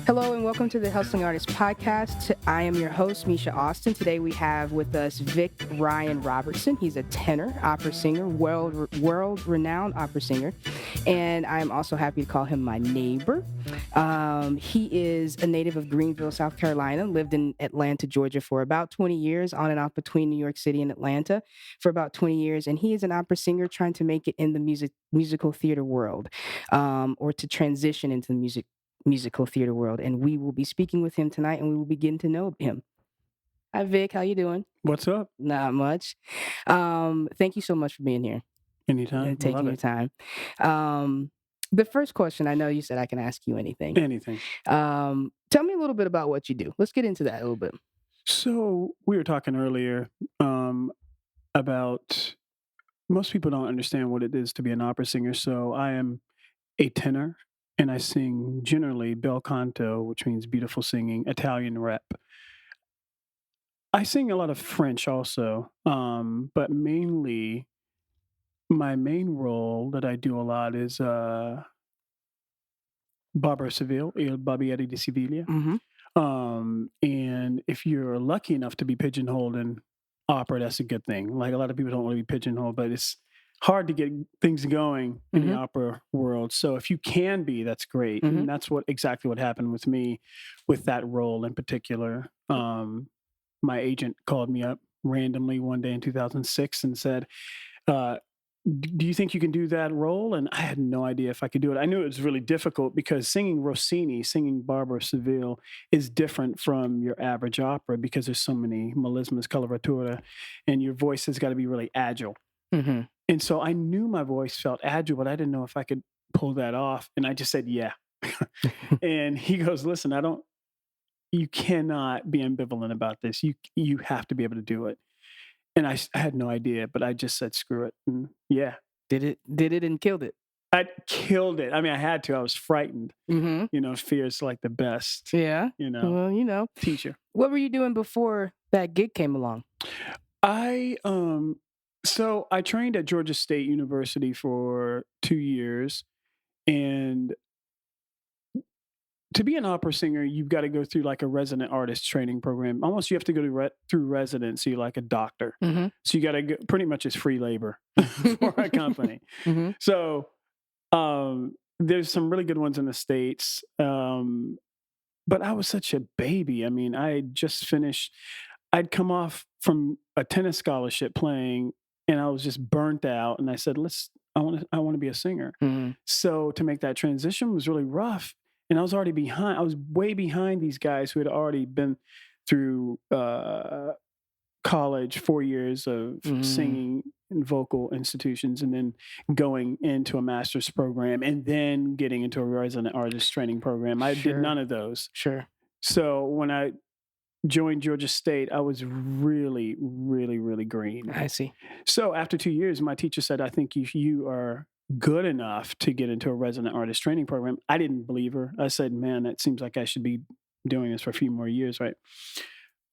Hello and welcome to the Hustling Artist Podcast. I am your host, Misha Austin. Today we have with us Vic Ryan Robertson. He's a tenor, opera singer, world-renowned opera singer, and I'm also happy to call him my neighbor. He is a native of Greenville, South Carolina, lived in Atlanta, Georgia for about 20 years, on and off between New York City and Atlanta for about 20 years, and he is an opera singer trying to make it in the musical theater world, or to transition into the musical theater world, and we will be speaking with him tonight, and we will be getting to know him. Hi, Vic. How you doing? What's up? Not much. Thank you so much for being here Anytime. and taking your time. The first question, I know you said I can ask you anything. Anything. Tell me a little bit about what you do. Let's get into that a little bit. So we were talking earlier about most people don't understand what it is to be an opera singer. So I am a tenor and I sing generally bel canto, which means beautiful singing, Italian rep. I sing a lot of French also, but mainly my main role that I do a lot is Barbara Seville, Il Barbiere di Siviglia. Mm-hmm. And if you're lucky enough to be pigeonholed in opera, that's a good thing. Like a lot of people don't want to be pigeonholed, but it's hard to get things going in the opera world. So if you can be, that's great. And that's exactly what happened with me with that role in particular. My agent called me up randomly one day in 2006 and said, do you think you can do that role? And I had no idea if I could do it. I knew it was really difficult because singing Rossini, singing Barbara Seville is different from your average opera because there's so many melismas, coloratura, and your voice has got to be really agile. Mm-hmm. And so I knew my voice felt agile, but I didn't know if I could pull that off. And I just said, yeah. And he goes, listen, you cannot be ambivalent about this. You have to be able to do it. And I had no idea, but I just said, screw it. And yeah. Did it and killed it. I killed it. I mean, I had to. I was frightened. Mm-hmm. Fear is like the best. Yeah. Well, teacher. What were you doing before that gig came along? So I trained at Georgia State University for 2 years. And to be an opera singer, you've got to go through like a resident artist training program. Almost you have to go through residency like a doctor. Mm-hmm. So you got to go, pretty much it's free labor for a company. Mm-hmm. So there's some really good ones in the States. But I was such a baby. I mean, I had just finished. I'd come off from a tennis scholarship playing and I was just burnt out. And I said, I want to be a singer. Mm-hmm. So to make that transition was really rough. And I was already behind. I was way behind these guys who had already been through college, 4 years of singing in vocal institutions, and then going into a master's program, and then getting into a resident artist training program. I did none of those. Sure. So when I joined Georgia State, I was really, really, really green. I see. So after 2 years, my teacher said, I think you are good enough to get into a resident artist training program. I didn't believe her. I said, man, that seems like I should be doing this for a few more years, right?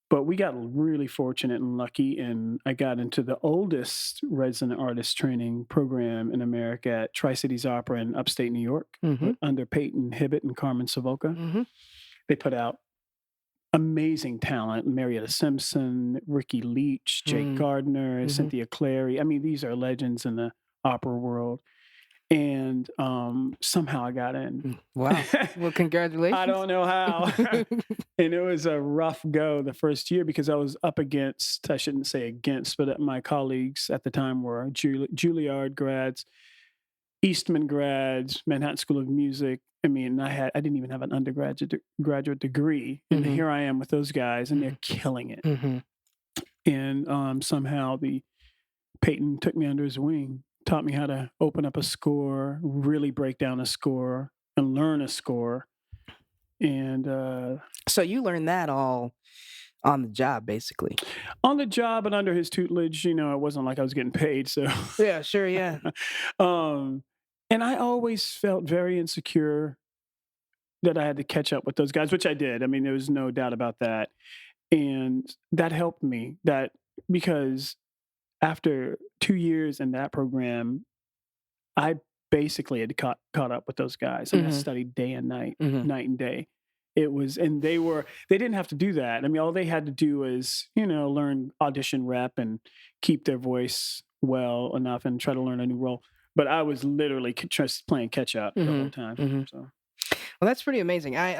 But we got really fortunate and lucky, and I got into the oldest resident artist training program in America at Tri-Cities Opera in upstate New York, under Peyton Hibbett and Carmen Savoca. Mm-hmm. They put out amazing talent: Marietta Simpson, Ricky Leach, Jake Gardner, Cynthia Clary. I mean, these are legends in the opera world. And somehow I got in. Wow. Well, congratulations. I don't know how. And it was a rough go the first year because I was up against, I shouldn't say against, but my colleagues at the time were Juilliard grads, Eastman grads, Manhattan School of Music. I mean, I didn't even have an undergraduate degree. And here I am with those guys, and they're killing it. And somehow Peyton took me under his wing, taught me how to open up a score, really break down a score, and learn a score. And so you learned that all on the job, basically. On the job and under his tutelage. It wasn't like I was getting paid. So yeah, sure, yeah. And I always felt very insecure that I had to catch up with those guys, which I did. I mean, there was no doubt about that. And that helped me, because after 2 years in that program, I basically had caught up with those guys. And I studied day and night, night and day. It was, and they didn't have to do that. I mean, all they had to do was, learn audition rep and keep their voice well enough and try to learn a new role. But I was literally just playing catch up the whole time. So. Well, that's pretty amazing. I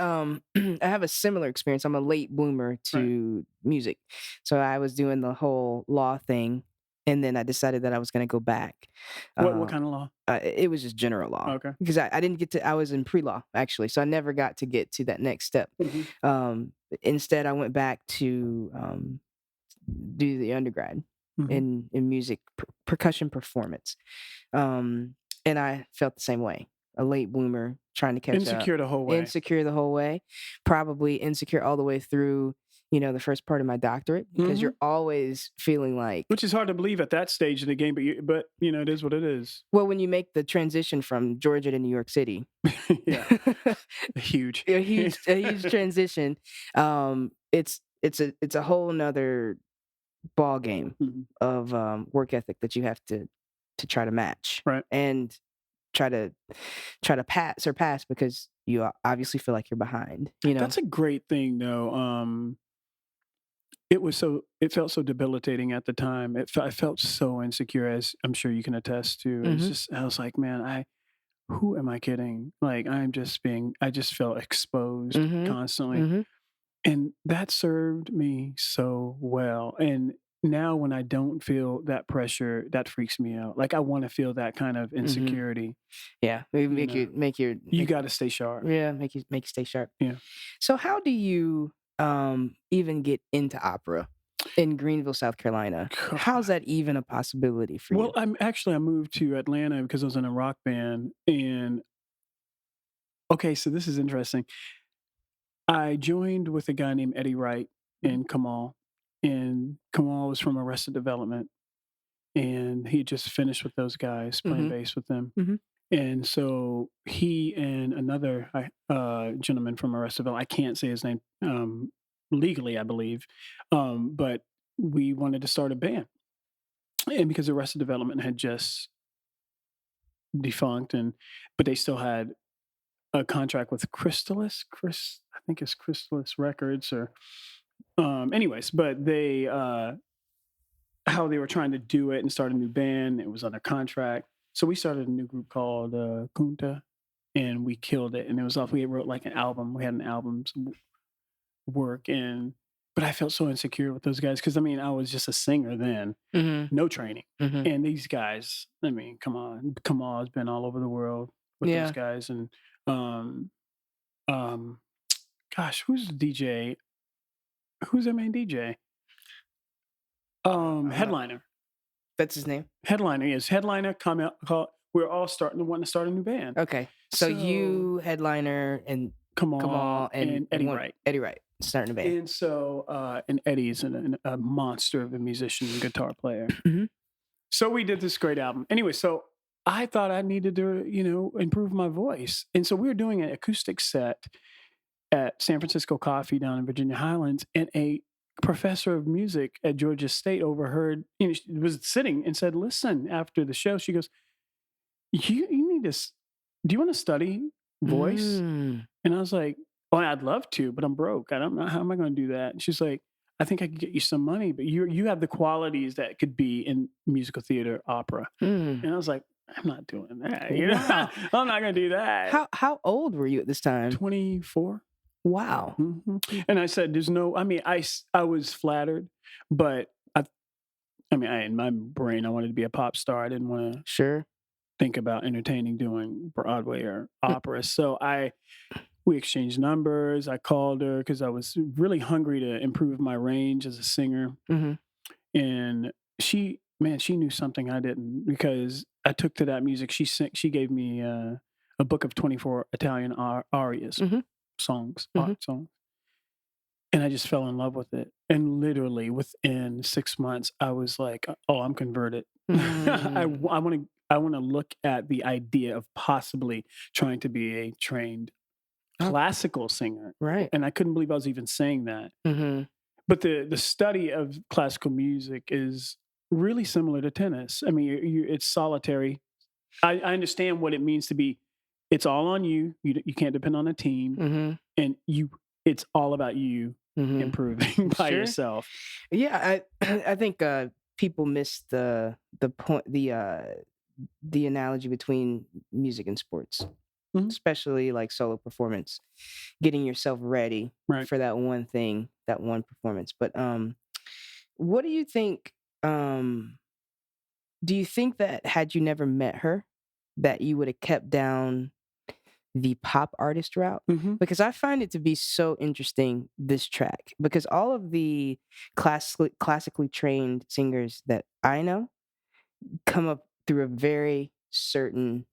I have a similar experience. I'm a late bloomer to music. So I was doing the whole law thing, and then I decided that I was going to go back. What kind of law? It was just general law. Okay. Because I didn't get to, I was in pre-law actually, so I never got to get to that next step. Instead, I went back to do the undergrad in music, percussion performance. And I felt the same way. A late bloomer trying to catch insecure up. The whole way. Insecure the whole way. Probably insecure all the way through, the first part of my doctorate, because you're always feeling like, which is hard to believe at that stage of the game, but it is what it is. Well, when you make the transition from Georgia to New York City, yeah, a huge transition. It's a whole nother ball game of work ethic that you have to try to match, right? And try to surpass, because you obviously feel like you're behind. That's a great thing, though. It felt so debilitating at the time. I felt so insecure, as I'm sure you can attest to. It's just, I was like, man, who am I kidding? Like, I just felt exposed constantly. And that served me so well. And now when I don't feel that pressure, that freaks me out. Like, I want to feel that kind of insecurity. Yeah. You got to stay sharp. Yeah. Make you stay sharp. Yeah. So how do you even get into opera in Greenville, South Carolina? How's that even a possibility for you? Well, I moved to Atlanta because I was in a rock band. And okay, so this is interesting. I joined with a guy named Eddie Wright and Kamal. And Kamal was from Arrested Development, and he just finished with those guys playing bass with them. And so he and another gentleman from Arrested Development, I can't say his name legally, I believe, but we wanted to start a band. And because Arrested Development had just defunct, but they still had a contract with Chrysalis. I think it's Chrysalis Records, or anyways, but they how they were trying to do it and start a new band. It was under contract, so we started a new group called Kunta, and we killed it. And it was off. We wrote like an album. We had an album's work, but I felt so insecure with those guys because I was just a singer then, no training, and these guys. Come on, Kamal has been all over the world with those guys, and gosh, who's the DJ? Who's their main DJ? Headliner. That's his name? Headliner, yes. Headliner come out. We're all wanting to start a new band. Okay. So you, Headliner, and Kamal and Eddie Wright. Eddie Wright starting a band. And so, and Eddie's a monster of a musician and guitar player. So we did this great album. Anyway, so I thought I needed to, improve my voice. And so we were doing an acoustic set at San Francisco Coffee down in Virginia Highlands, and a professor of music at Georgia State overheard, she was sitting and said, listen, after the show, she goes, you need to, do you want to study voice? And I was like, well, I'd love to, but I'm broke. I don't know, how am I going to do that? And she's like, I think I could get you some money, but you have the qualities that could be in musical theater, opera. And I was like, I'm not doing that. Wow. I'm not going to do that. How old were you at this time? 24. Wow. And I said, I was flattered, but in my brain, I wanted to be a pop star. I didn't want to think about entertaining doing Broadway or opera. So we exchanged numbers. I called her because I was really hungry to improve my range as a singer. And she knew something I didn't, because I took to that music. She gave me a book of 24 Italian arias. Songs, art songs. And I just fell in love with it. And literally within 6 months, I was like, oh, I'm converted. I want to look at the idea of possibly trying to be a trained classical singer. Right. And I couldn't believe I was even saying that. But the study of classical music is really similar to tennis. It's solitary. I understand what it means to be it's all on you. You can't depend on a team, Mm-hmm. and it's all about you Mm-hmm. improving by Sure. yourself. Yeah, I think people miss the point, the analogy between music and sports, Mhm. especially like solo performance, getting yourself ready Right. for that one thing, that one performance. But what do you think? Do you think that had you never met her, that you would have kept down the pop artist route? Hmm. Because I find it to be so interesting, this track, because all of the classically trained singers that I know come up through a very certain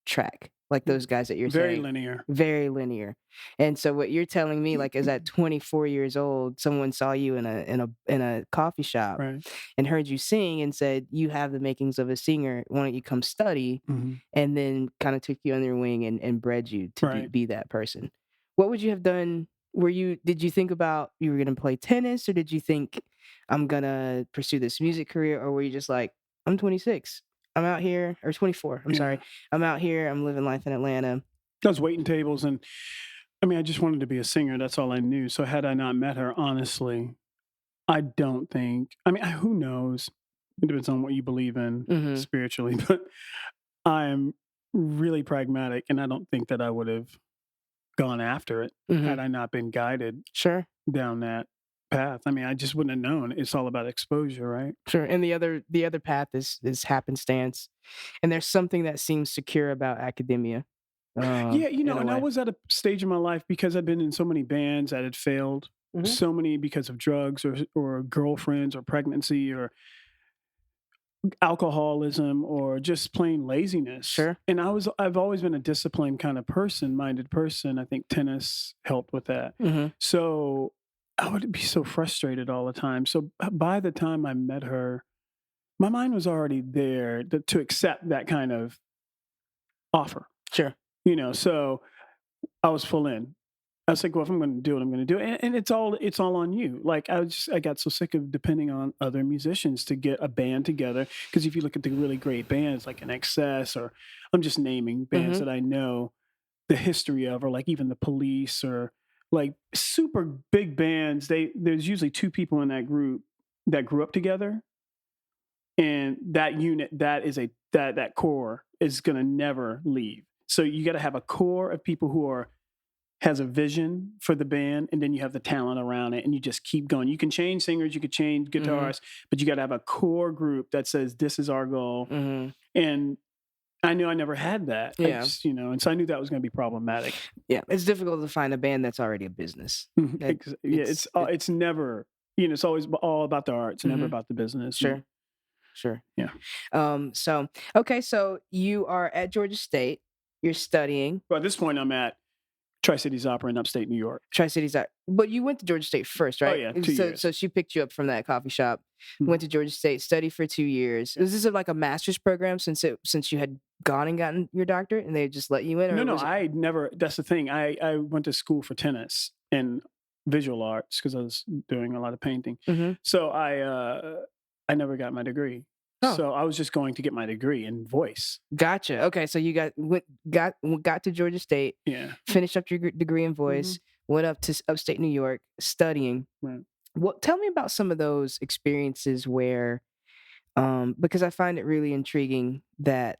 track, like those guys that you're Very saying, linear. very linear. And so what you're telling me, like, is at 24 years old, someone saw you in a coffee shop Right. and heard you sing and said, "You have the makings of a singer. Why don't you come study?" Hmm. And then kind of took you under their wing and bred you to Right. be that person. What would you have done? Did you think about you were going to play tennis, or did you think I'm going to pursue this music career, or were you just like, I'm 26. I'm out here, or 24. I'm Yeah. sorry. I'm out here. I'm living life in Atlanta. I was waiting tables, and I mean, I just wanted to be a singer. That's all I knew. So had I not met her, honestly, I don't think. I mean, who knows? It depends on what you believe in Mm-hmm. spiritually, but I'm really pragmatic, and I don't think that I would have gone after it Mm-hmm. had I not been guided Sure. down that path. I mean, I just wouldn't have known. It's all about exposure, right? Sure. And the other path is happenstance. And there's something that seems secure about academia. Yeah, In a and I way. was at a stage in my life because I'd been in so many bands that had failed, Mm-hmm. so many because of drugs or girlfriends or pregnancy or alcoholism or just plain laziness. Sure. And I've always been a disciplined kind of minded person. I think tennis helped with that. Mm-hmm. So I would be so frustrated all the time. So by the time I met her, my mind was already there to accept that kind of offer, Sure. so I was full in. I was like, well, if I'm going to do it, I'm going to do it. And it's all on you. Like I got so sick of depending on other musicians to get a band together. Because if you look at the really great bands like an Excess, or I'm just naming bands Mm-hmm. that I know the history of, or like even the Police, or like super big bands, there's usually two people in that group that grew up together. And that unit, that core is going to never leave. So you got to have a core of people who has a vision for the band, and then you have the talent around it, and you just keep going. You can change singers, you could change Mm-hmm. guitarists, but you got to have a core group that says this is our goal. Mm-hmm. And I knew I never had that. I Yeah. just, and so I knew that was going to be problematic. Yeah. It's difficult to find a band that's already a business. Yeah, it's never, it's always all about the art. It's never Mm-hmm. about the business. Sure. Sure. Yeah. So okay, so you are at Georgia State. You're studying Well, at this point, I'm at Tri-Cities Opera in upstate New York. Tri-Cities. But you went to Georgia State first, Oh right? yeah, 2 years. So she picked you up from that coffee shop. Mhm. Went to Georgia State, studied for 2 years. Is this like a master's program since you had gone and gotten your doctorate, and they just let you in? Or No, was it- I never. That's the thing. I went to school for tennis and visual arts because I was doing a lot of painting. Mhm. So I never got my degree. Oh. So I was just going to get my degree in voice. Gotcha. Okay, so you got to Georgia State, Yeah. finished up your degree in voice, went up to upstate New York studying. Right. Tell me about some of those experiences where, because I find it really intriguing that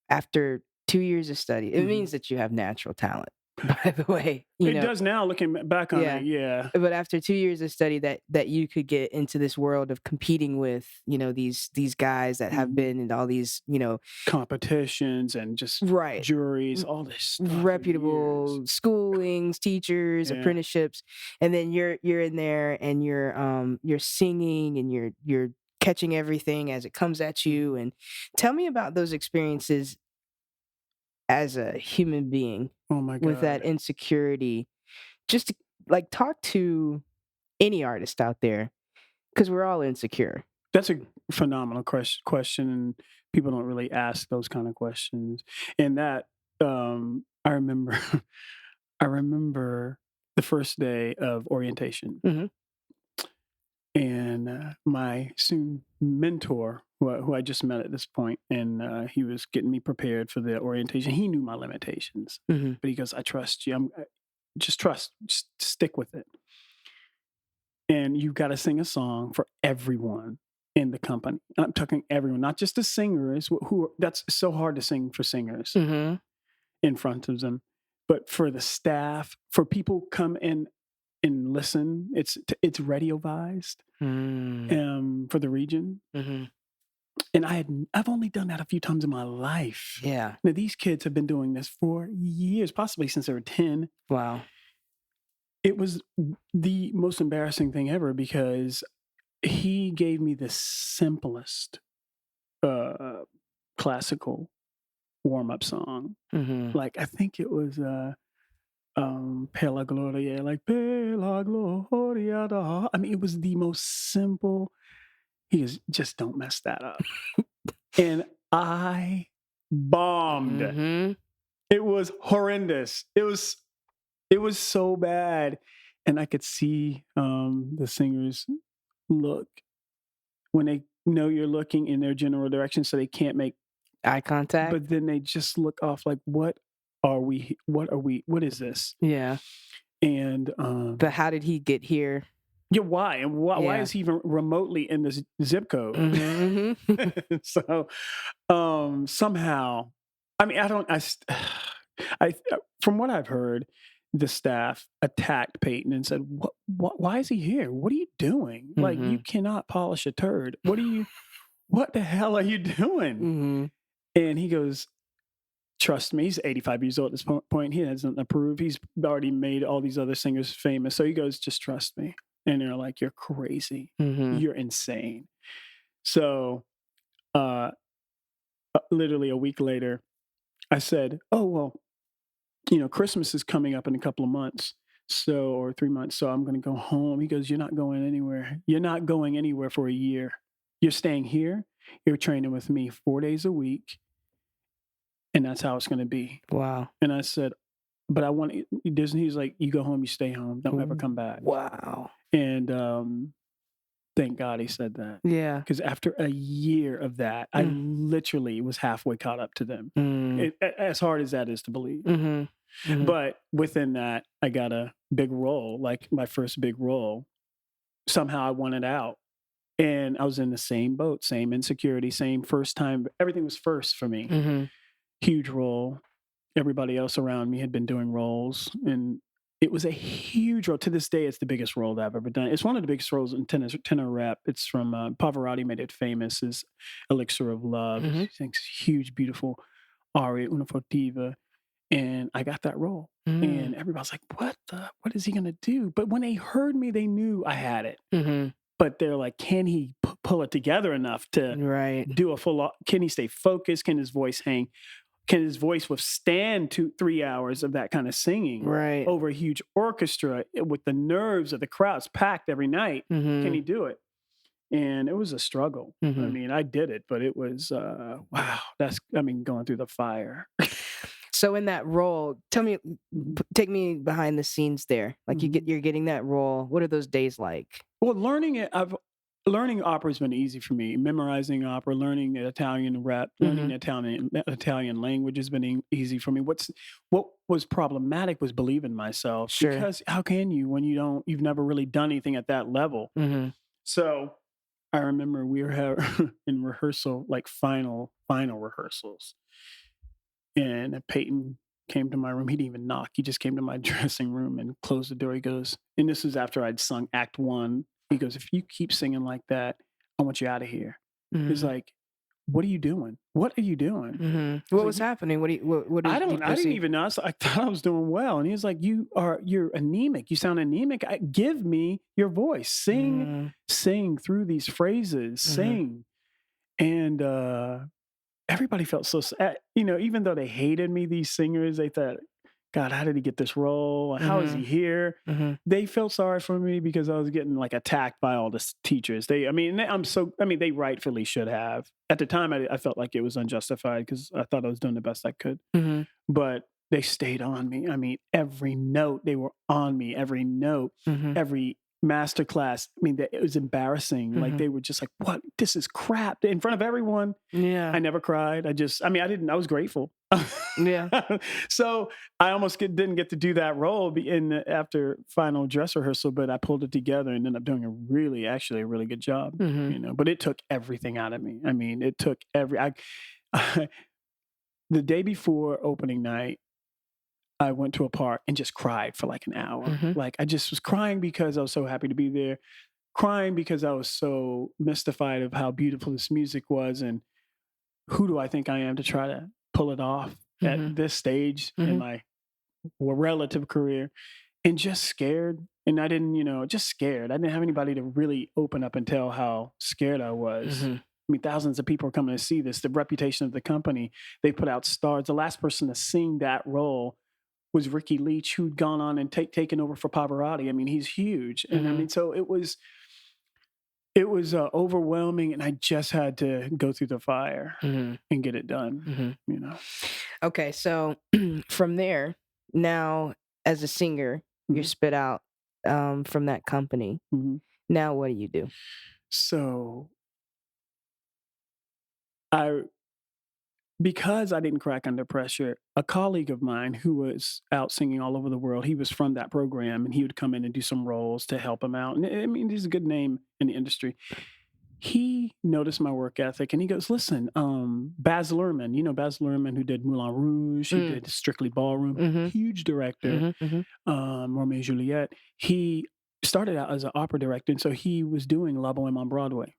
after 2 years of study, it means that you have natural talent. By the way, It does now, looking back on it. Yeah. But after 2 years of study, that you could get into this world of competing with, these guys that have been in all these, Competitions and just right, juries, all this stuff for years. reputable schoolings, teachers, Yeah. apprenticeships, and then you're in there and you're singing and you're catching everything as it comes at you. And tell me about those experiences as a human being Oh my with that God. insecurity. Just to, like, talk to any artist out there, because we're all insecure. That's a phenomenal question, and people don't really ask those kind of questions. And that I remember, I remember the first day of orientation, Mhm. and my soon mentor who I just met at this point, and he was getting me prepared for the orientation. He knew my limitations, Mm-hmm. but he goes, "I trust you. Just trust. Just stick with it. And you've got to sing a song for everyone in the company. I'm talking everyone, not just the singers. That's so hard to sing for singers Mm-hmm. in front of them, but for the staff, for people come in and listen. It's radiovised for the region." Mm-hmm. And I've only done that a few times in my life. Yeah. Now these kids have been doing this for years, possibly since they were 10. Wow. It was the most embarrassing thing ever because he gave me the simplest classical warm-up song. Mm-hmm. Like I think it was Per la Gloria, like Per la Gloria da. I mean, it was the most simple. He goes, just don't mess that up. And I bombed. Mm-hmm. It was horrendous. It was so bad. And I could see the singers look when they know you're looking in their general direction, so they can't make Eye contact. but then they just look off like, what what is this? Yeah. And But how did he get here? yeah, why? And why Yeah. is he even remotely in this zip code? Mm-hmm. So somehow, I mean, I from what I've heard, the staff attacked Peyton and said, "What? Why is he here? What are you doing? Like, you cannot polish a turd. What the hell are you doing?" Mm-hmm. And he goes, "Trust me." He's 85 years old at this point. He hasn't approved. He's already made all these other singers famous. So he goes, "Just trust me." And they're like, "You're crazy. Mm-hmm. You're insane." So literally a week later, I said, "Oh, well, Christmas is coming up in a couple of months. Or 3 months. So I'm going to go home." He goes, "You're not going anywhere. You're not going anywhere for a year. You're staying here. You're training with me 4 days a week. And that's how it's going to be." Wow. And I said, "But I want Disney." He's like, "You go home, you stay home. Don't ever come back." Wow. And thank God he said that. Yeah. Because after a year of that, I literally was halfway caught up to them. As hard as that is to believe. Mm-hmm. Mm-hmm. But within that, I got a big role, like my first big role. Somehow I won it out. And I was in the same boat, same insecurity, same first time. Everything was first for me. Mm-hmm. Huge role. Everybody else around me had been doing roles. And it was a huge role. To this day, it's the biggest role that I've ever done. It's one of the biggest roles in tenor rap. It's from Pavarotti made it famous as Elixir of Love. Mm-hmm. He sings huge, beautiful aria, una fortiva. And I got that role. Mm-hmm. And everybody's like, what is he going to do? But when they heard me, they knew I had it. Mm-hmm. But they're like, can he pull it together enough to do a full, can he stay focused? Can his voice hang? Can his voice withstand 2-3 hours of that kind of singing over a huge orchestra with the nerves of the crowds packed every night? Mm-hmm. Can he do it? And it was a struggle. Mm-hmm. I mean, I did it, but it was, wow, going through the fire. So in that role, take me behind the scenes there. Like you're getting that role. What are those days like? Well, learning opera has been easy for me. Memorizing opera, learning the Italian rap, learning the Italian language has been easy for me. What was problematic was believing in myself. Sure. Because how can you when you've never really done anything at that level? Mm-hmm. So I remember we were in rehearsal, like final rehearsals. And Peyton came to my room. He didn't even knock. He just came to my dressing room and closed the door. He goes, and this was after I'd sung Act 1. He goes, "If you keep singing like that, I want you out of here." Mm-hmm. He's like, "What are you doing? What are you doing?" Mm-hmm. What was happening? I didn't even know. So I thought I was doing well. And he was like, "You're anemic. You sound anemic. Give me your voice. Sing through these phrases. Sing." And everybody felt so sad. Even though they hated me, these singers, they thought, "God, how did he get this role? How is he here?" Mm-hmm. They felt sorry for me because I was getting like attacked by all the teachers. They rightfully should have. At the time, I felt like it was unjustified because I thought I was doing the best I could. Mm-hmm. But they stayed on me. I mean, every note, they were on me. Every note, every masterclass. I mean, it was embarrassing. Like they were just like, "What? This is crap!" In front of everyone. Yeah. I never cried. I was grateful. Yeah. So I almost didn't get to do that role after final dress rehearsal, but I pulled it together and ended up doing a really good job. But it took everything out of me. I mean, it took the day before opening night, I went to a park and just cried for like an hour. Like I just was crying because I was so happy to be there, crying because I was so mystified of how beautiful this music was and who do I think I am to try to pull it off at this stage in my relative career, and just scared. And I didn't, just scared. I didn't have anybody to really open up and tell how scared I was. I mean, thousands of people are coming to see this. The reputation of the company, they put out stars. The last person to sing that role was Ricky Leach, who'd gone on and taken over for Pavarotti. I mean, he's huge. And I mean, so it was overwhelming, and I just had to go through the fire and get it done, Okay, so from there, now as a singer, you're spit out from that company. Now what do you do? So because I didn't crack under pressure, a colleague of mine who was out singing all over the world, he was from that program, and he would come in and do some roles to help him out. And I mean, he's a good name in the industry. He noticed my work ethic, and he goes, "Listen, Baz Luhrmann, Baz Luhrmann, who did Moulin Rouge, he did Strictly Ballroom, huge director, Romeo and Juliet. He started out as an opera director, and so he was doing La Boheme on Broadway.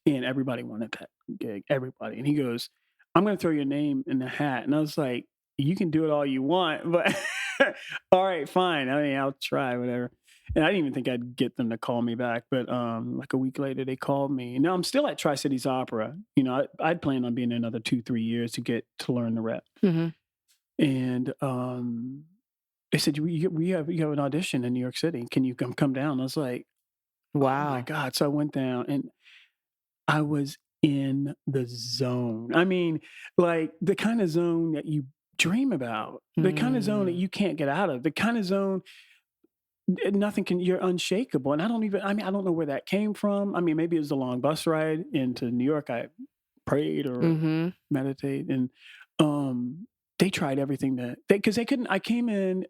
And everybody wanted that gig, everybody. And he goes, "I'm going to throw your name in the hat." And I was like, "You can do it all you want, but all right, fine. I mean, I'll try, whatever." And I didn't even think I'd get them to call me back. But like a week later, they called me. Now I'm still at Tri-Cities Opera. I'd planned on being there another 2-3 years to learn the rep. And they said, we have an audition in New York City. Can you come down? I was like, wow. Oh my God. So I went down, and I was in the zone. I mean, like the kind of zone that you dream about, the kind of zone that you can't get out of, the kind of zone you're unshakable. And I don't know where that came from. I mean, maybe it was a long bus ride into New York. I prayed or meditate, and they tried everything because they couldn't. I came in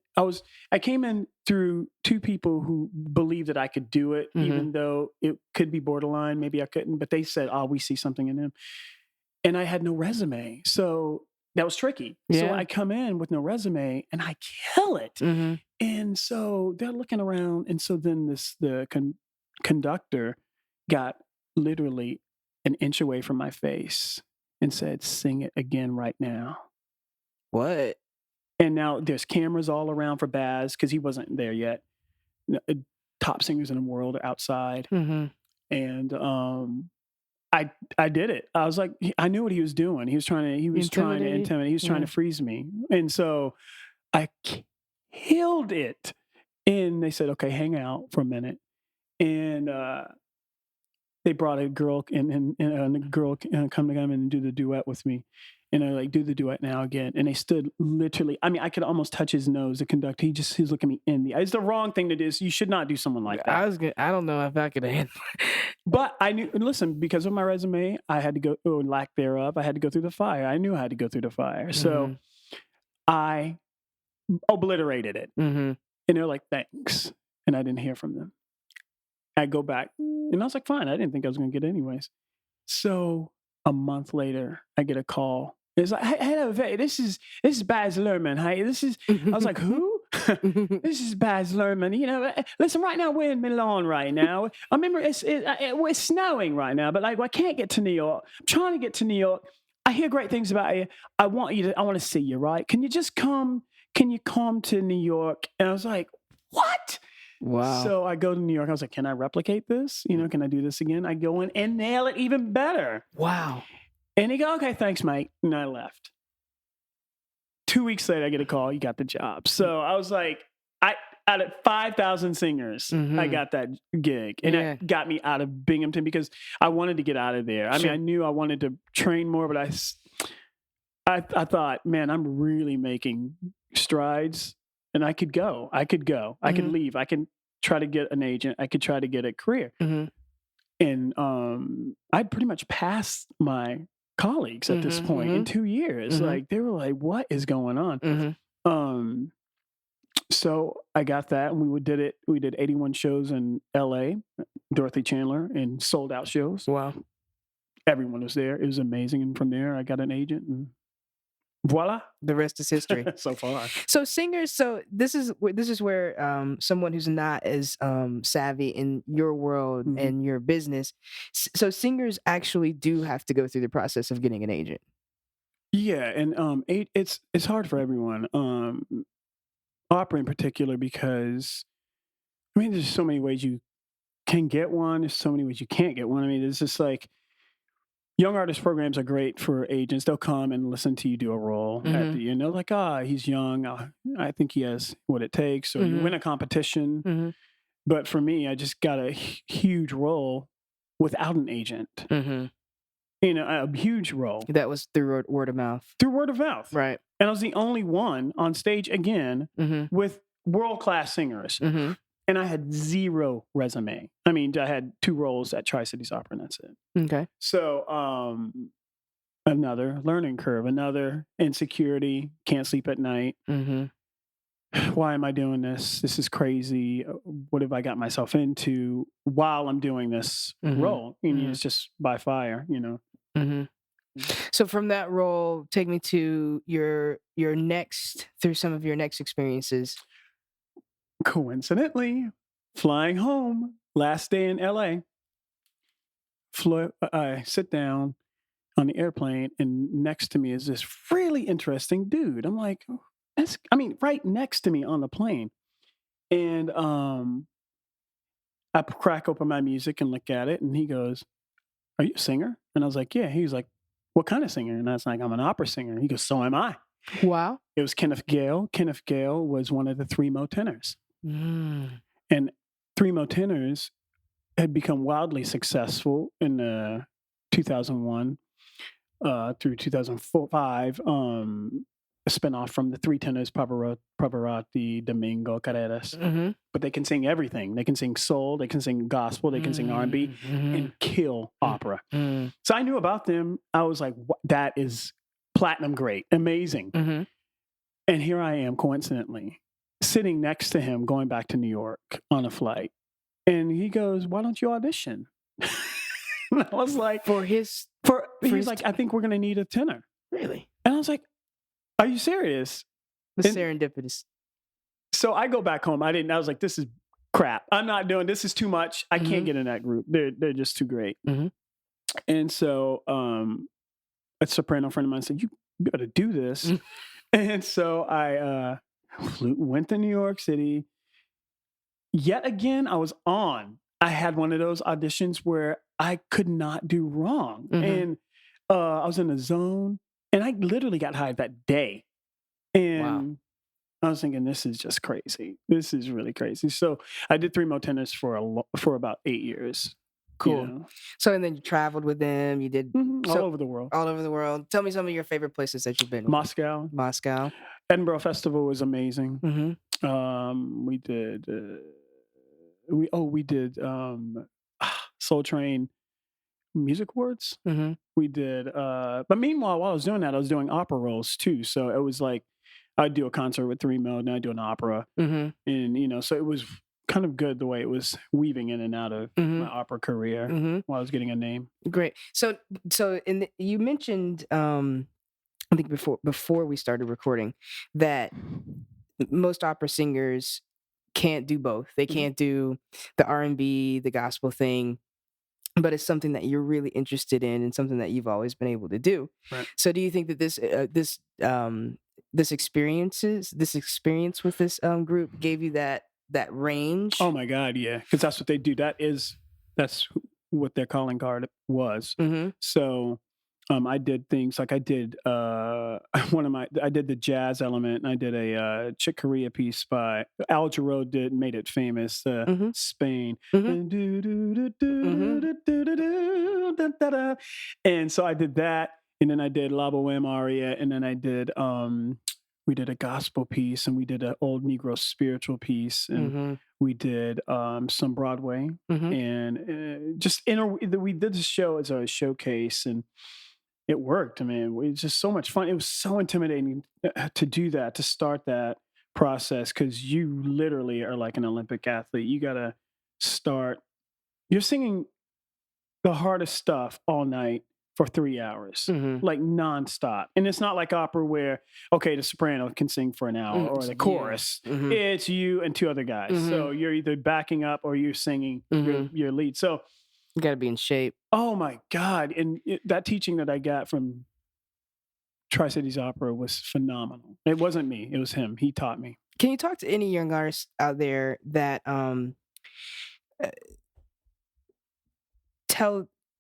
through two people who believed that I could do it, even though it could be borderline. Maybe I couldn't, but they said, "Oh, we see something in him," and I had no resume, so that was tricky. Yeah. So I come in with no resume, and I kill it. And so they're looking around, and so then the conductor got literally an inch away from my face and said, "Sing it again right now." What? And now there's cameras all around for Baz because he wasn't there yet. Top singers in the world are outside. And I did it. I was like, I knew what he was doing. He was trying to intimidate. He was trying to freeze me. And so I killed it. And they said, "Okay, hang out for a minute." And they brought a girl and the girl come to come and do the duet with me. And they're like, "Do the duet now again." And they stood literally, I mean, I could almost touch his nose, the conductor. He's looking me in the eye. It's the wrong thing to do. So you should not do someone like that. I don't know if I could handle it. But I knew, listen, because of my resume, I had to go, or lack thereof, I had to go through the fire. I knew I had to go through the fire. So I obliterated it. And they're like, "Thanks." And I didn't hear from them. I go back, and I was like, fine. I didn't think I was going to get it anyways. So a month later, I get a call. It's like, "Hey, this is Baz Luhrmann. Hey, I was like, "Who?" "This is Baz Luhrmann. Listen, right now we're in Milan right now. I remember we're snowing right now, but like I can't get to New York. I'm trying to get to New York. I hear great things about you. I want to see you, right? Can you just come? Can you come to New York?" And I was like, "What?" Wow. So I go to New York. I was like, "Can I replicate this? Can I do this again?" I go in and nail it even better. Wow. And he go, "Okay, thanks, mate." And I left. 2 weeks later, I get a call. "You got the job." So I was like, out of 5,000 singers, I got that gig. And that got me out of Binghamton because I wanted to get out of there. I mean, I knew I wanted to train more, but I thought, man, I'm really making strides. And I could go. I could leave. I can try to get an agent. I could try to get a career. Mm-hmm. And I'd pretty much passed my colleagues at this point in 2 years. Mm-hmm. Like, they were like, what is going on? Mm-hmm. So I got that, and we did 81 shows in LA, Dorothy Chandler, and sold out shows. Wow. Everyone was there. It was amazing. And from there, I got an agent, and voila. The rest is history. So far. So singers, so this is where someone who's not as savvy in your world and your business, so singers actually do have to go through the process of getting an agent. Yeah, and it's hard for everyone. Opera in particular, because I mean, there's so many ways you can get one. There's so many ways you can't get one. I mean, it's just like, young artist programs are great for agents. They'll come and listen to you do a role at the end. They're like, he's young. I think he has what it takes. Or you win a competition. But for me, I just got a huge role without an agent. You know, a huge role. That was through word of mouth. Through word of mouth. Right. And I was the only one on stage again with world-class singers. And I had zero resume. I mean, I had 2 roles at Tri-Cities Opera, and that's it. Okay. So another learning curve, another insecurity, can't sleep at night. Why am I doing this? This is crazy. What have I got myself into while I'm doing this role? I mean, it's just by fire, you know. So from that role, take me to your next, through some of your next experiences. Coincidentally, flying home, last day in LA, I sit down on the airplane, and next to me is this really interesting dude. I'm like, right next to me on the plane. And I crack open my music and look at it, and he goes, "Are you a singer?" And I was like, "Yeah." He's like, "What kind of singer?" And I was like, "I'm an opera singer." He goes, "So am I." Wow. It was Kenneth Gale. Kenneth Gale was one of the 3 Mo tenors. And 3 Mo tenors had become wildly successful in 2001 through 2005. A spinoff from the 3 tenors, Pavarotti, Domingo, Carreras. But they can sing everything. They can sing soul, they can sing gospel, they can sing R&B, and kill opera. So I knew about them. I was like, that is platinum great, amazing. And here I am, coincidentally, sitting next to him, going back to New York on a flight. And he goes, "Why don't you audition?" And I was like, he's like, "I think we're going to need a tenor." Really? And I was like, "Are you serious?" It's serendipitous. So I go back home. I was like, "This is crap. I'm not doing this. Is too much. I can't get in that group. They're just too great." And so a soprano friend of mine said, "You better do this." And so I went to New York City. Yet again, I had one of those auditions where I could not do wrong. And I was in a zone, and I literally got hired that day. And I was thinking, this is just crazy. This is really crazy. So I did 3 Mo tenors for about 8 years. Cool. You know? So, and then you traveled with them. You did all over the world. All over the world. Tell me some of your favorite places that you've been. Moscow. Edinburgh Festival was amazing. We did. We did Soul Train Music Awards. We did. But meanwhile, while I was doing that, I was doing opera roles too. So it was like I'd do a concert with 3 Mo, and I'd do an opera, and so it was kind of good the way it was weaving in and out of my opera career while I was getting a name. Great. So you mentioned, I think before we started recording, that most opera singers can't do both. They can't do the R&B, the gospel thing, but it's something that you're really interested in and something that you've always been able to do. Right. So do you think that this experience with this group gave you that range? Oh my God, yeah, because that's what they do. That's what their calling card was. So I did things like I did the jazz element, and I did a Chick Corea piece by Al Jarreau made it famous, Spain. And so I did that, and then I did La Boheme aria, and then I did we did a gospel piece, and we did an old Negro spiritual piece, and Mm-hmm. we did some Broadway, Mm-hmm. and we did the show as a showcase, and it worked. I mean, it was just so much fun. It was so intimidating to do that, to start that process, because you literally are like an Olympic athlete. You got to start. You're singing the hardest stuff all night for 3 hours, Mm-hmm. like nonstop. And it's not like opera where, okay, the soprano can sing for an hour or the chorus. Mm-hmm. It's you and two other guys. Mm-hmm. So you're either backing up or you're singing your lead. So, You got to be in shape. oh my God. And that teaching that I got from Tri-Cities Opera was phenomenal. It wasn't me, it was him. He taught me. Can you talk to any young artists out there that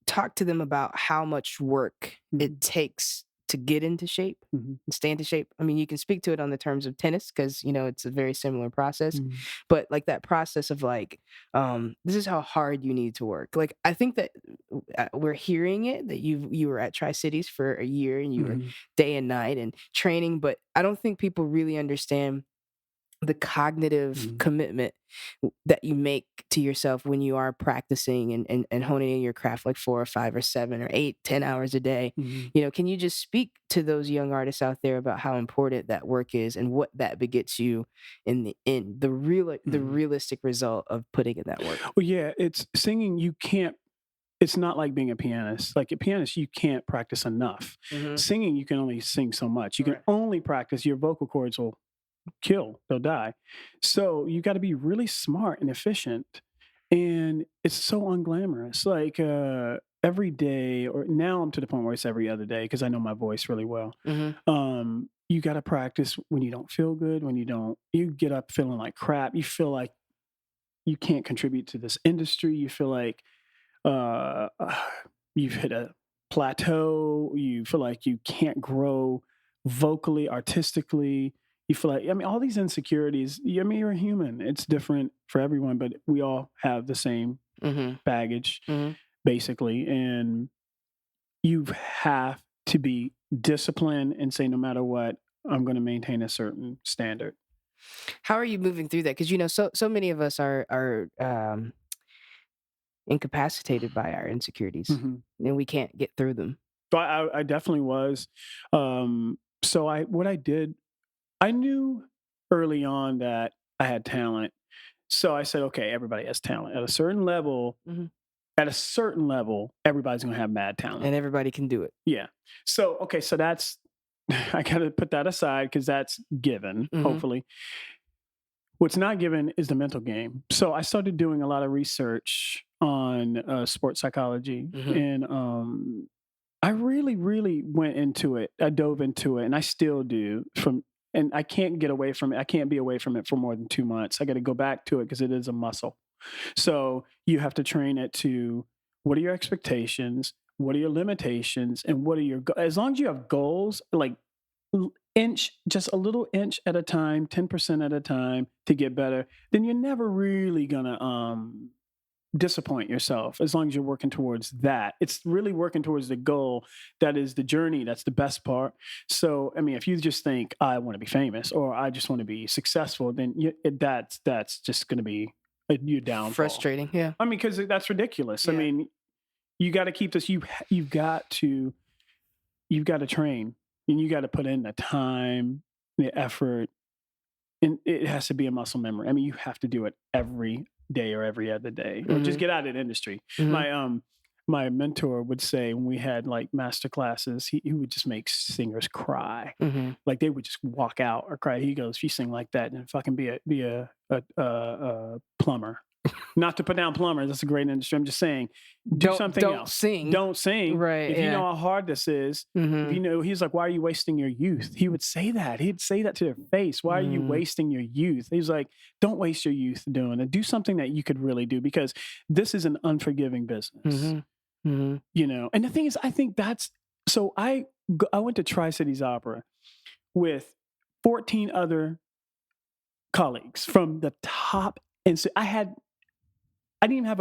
talk to them about how much work it takes to get into shape and stay into shape? I mean, you can speak to it on the terms of tennis because, it's a very similar process, but like that process of like, this is how hard you need to work. Like, I think that we're hearing it, that you were at Tri-Cities for a year and you were day and night and training, but I don't think people really understand the cognitive commitment that you make to yourself when you are practicing and honing in your craft like 4 or 5 or 7 or 8, 10 hours a day. Can you just speak to those young artists out there about how important that work is and what that begets you in the end, the realistic result of putting in that work? Well, yeah, it's singing. It's not like being a pianist. Like a pianist, you can't practice enough. Singing, you can only sing so much. You can only practice. Your vocal cords will they'll die. So you got to be really smart and efficient. And it's so unglamorous. Like every day, or now I'm to the point where it's every other day because I know my voice really well. You got to practice when you don't feel good, you get up feeling like crap. You feel like you can't contribute to this industry. You feel like you've hit a plateau. You feel like you can't grow vocally, artistically. You feel like, all these insecurities, you're a human. It's different for everyone, but we all have the same baggage, basically. And you have to be disciplined and say, no matter what, I'm going to maintain a certain standard. How are you moving through that? Because, so many of us are incapacitated by our insecurities and we can't get through them. So I definitely was. So what I did, I knew early on that I had talent. So I said, okay, everybody has talent at a certain level. Everybody's going to have mad talent. And everybody can do it. Yeah. So, okay. So that's, I got to put that aside because that's given, hopefully. What's not given is the mental game. So I started doing a lot of research on sports psychology. And I really, really went into it. I dove into it, and I still do. And I can't get away from it. I can't be away from it for more than 2 months. I got to go back to it because it is a muscle. So you have to train it to, what are your expectations? What are your limitations? And what are as long as you have goals, like just a little inch at a time, 10% at a time to get better, then you're never really going to disappoint yourself as long as you're working towards that. It's really working towards the goal. That is the journey. That's the best part. So, if you just think, I want to be famous or I just want to be successful, then that's just going to be your downfall. Frustrating. Yeah. Because that's ridiculous. Yeah. You got to keep this, you've got to train, and you got to put in the time, the effort, and it has to be a muscle memory. You have to do it every day or every other day, or just get out of the industry. My mentor would say, when we had like master classes, he would just make singers cry. Like they would just walk out or cry. He goes, if you sing like that, then fucking be a plumber. Not to put down plumbers, that's a great industry. I'm just saying, do something else. Don't sing. Right. If you know how hard this is, he's like, why are you wasting your youth? He would say that. He'd say that to their face. Why are you wasting your youth? He's like, don't waste your youth doing it. Do something that you could really do, because this is an unforgiving business. And the thing is, I think so I went to Tri-Cities Opera with 14 other colleagues from the top. And so I didn't even have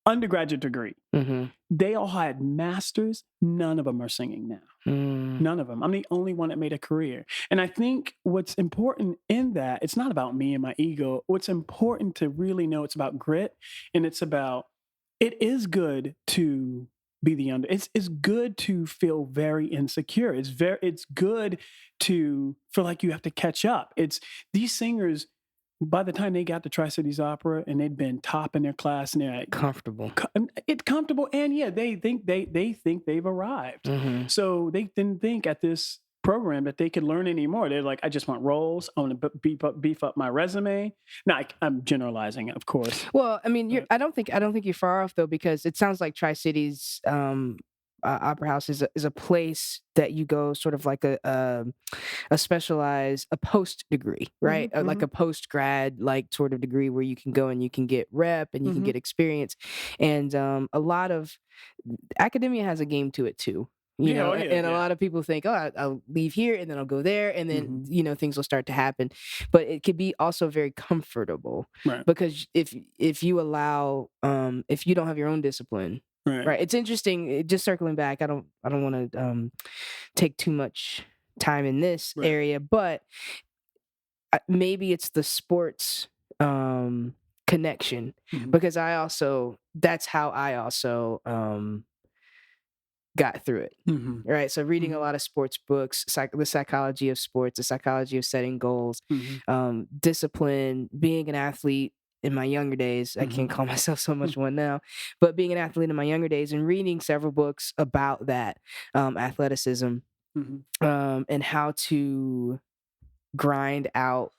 undergraduate degree. Mm-hmm. They all had masters. None of them are singing now. None of them. I'm the only one that made a career. And I think what's important in that, it's not about me and my ego. What's important to really know, it's about grit, and it's about, it is good to be the under. It's good to feel very insecure. It's good to feel like you have to catch up. It's these singers, by the time they got to Tri-Cities Opera and they'd been top in their class and they're Comfortable. It's comfortable, and yeah, they think they've arrived. Mm-hmm. So they didn't think at this program that they could learn anymore. They're like, I just want roles. I want to beef up my resume. Now, I'm generalizing, of course. Well, I mean, I don't think you're far off though, because it sounds like Tri-Cities Opera House is a place that you go sort of like a specialized, a post degree, right? Mm-hmm. Like a post grad, like sort of degree where you can go and you can get rep and you can get experience. And a lot of academia has a game to it too. You know, and a lot of people think, oh, I'll leave here and then I'll go there, and then things will start to happen. But it could be also very comfortable, right? Because if you allow, if you don't have your own discipline, right? It's interesting. Just circling back, I don't want to take too much time in this area, but maybe it's the sports connection, because that's how I also got through it, right? So reading a lot of sports books, the psychology of sports, the psychology of setting goals, discipline, being an athlete in my younger days. I can't call myself so much one now, but being an athlete in my younger days and reading several books about that, athleticism, and how to grind out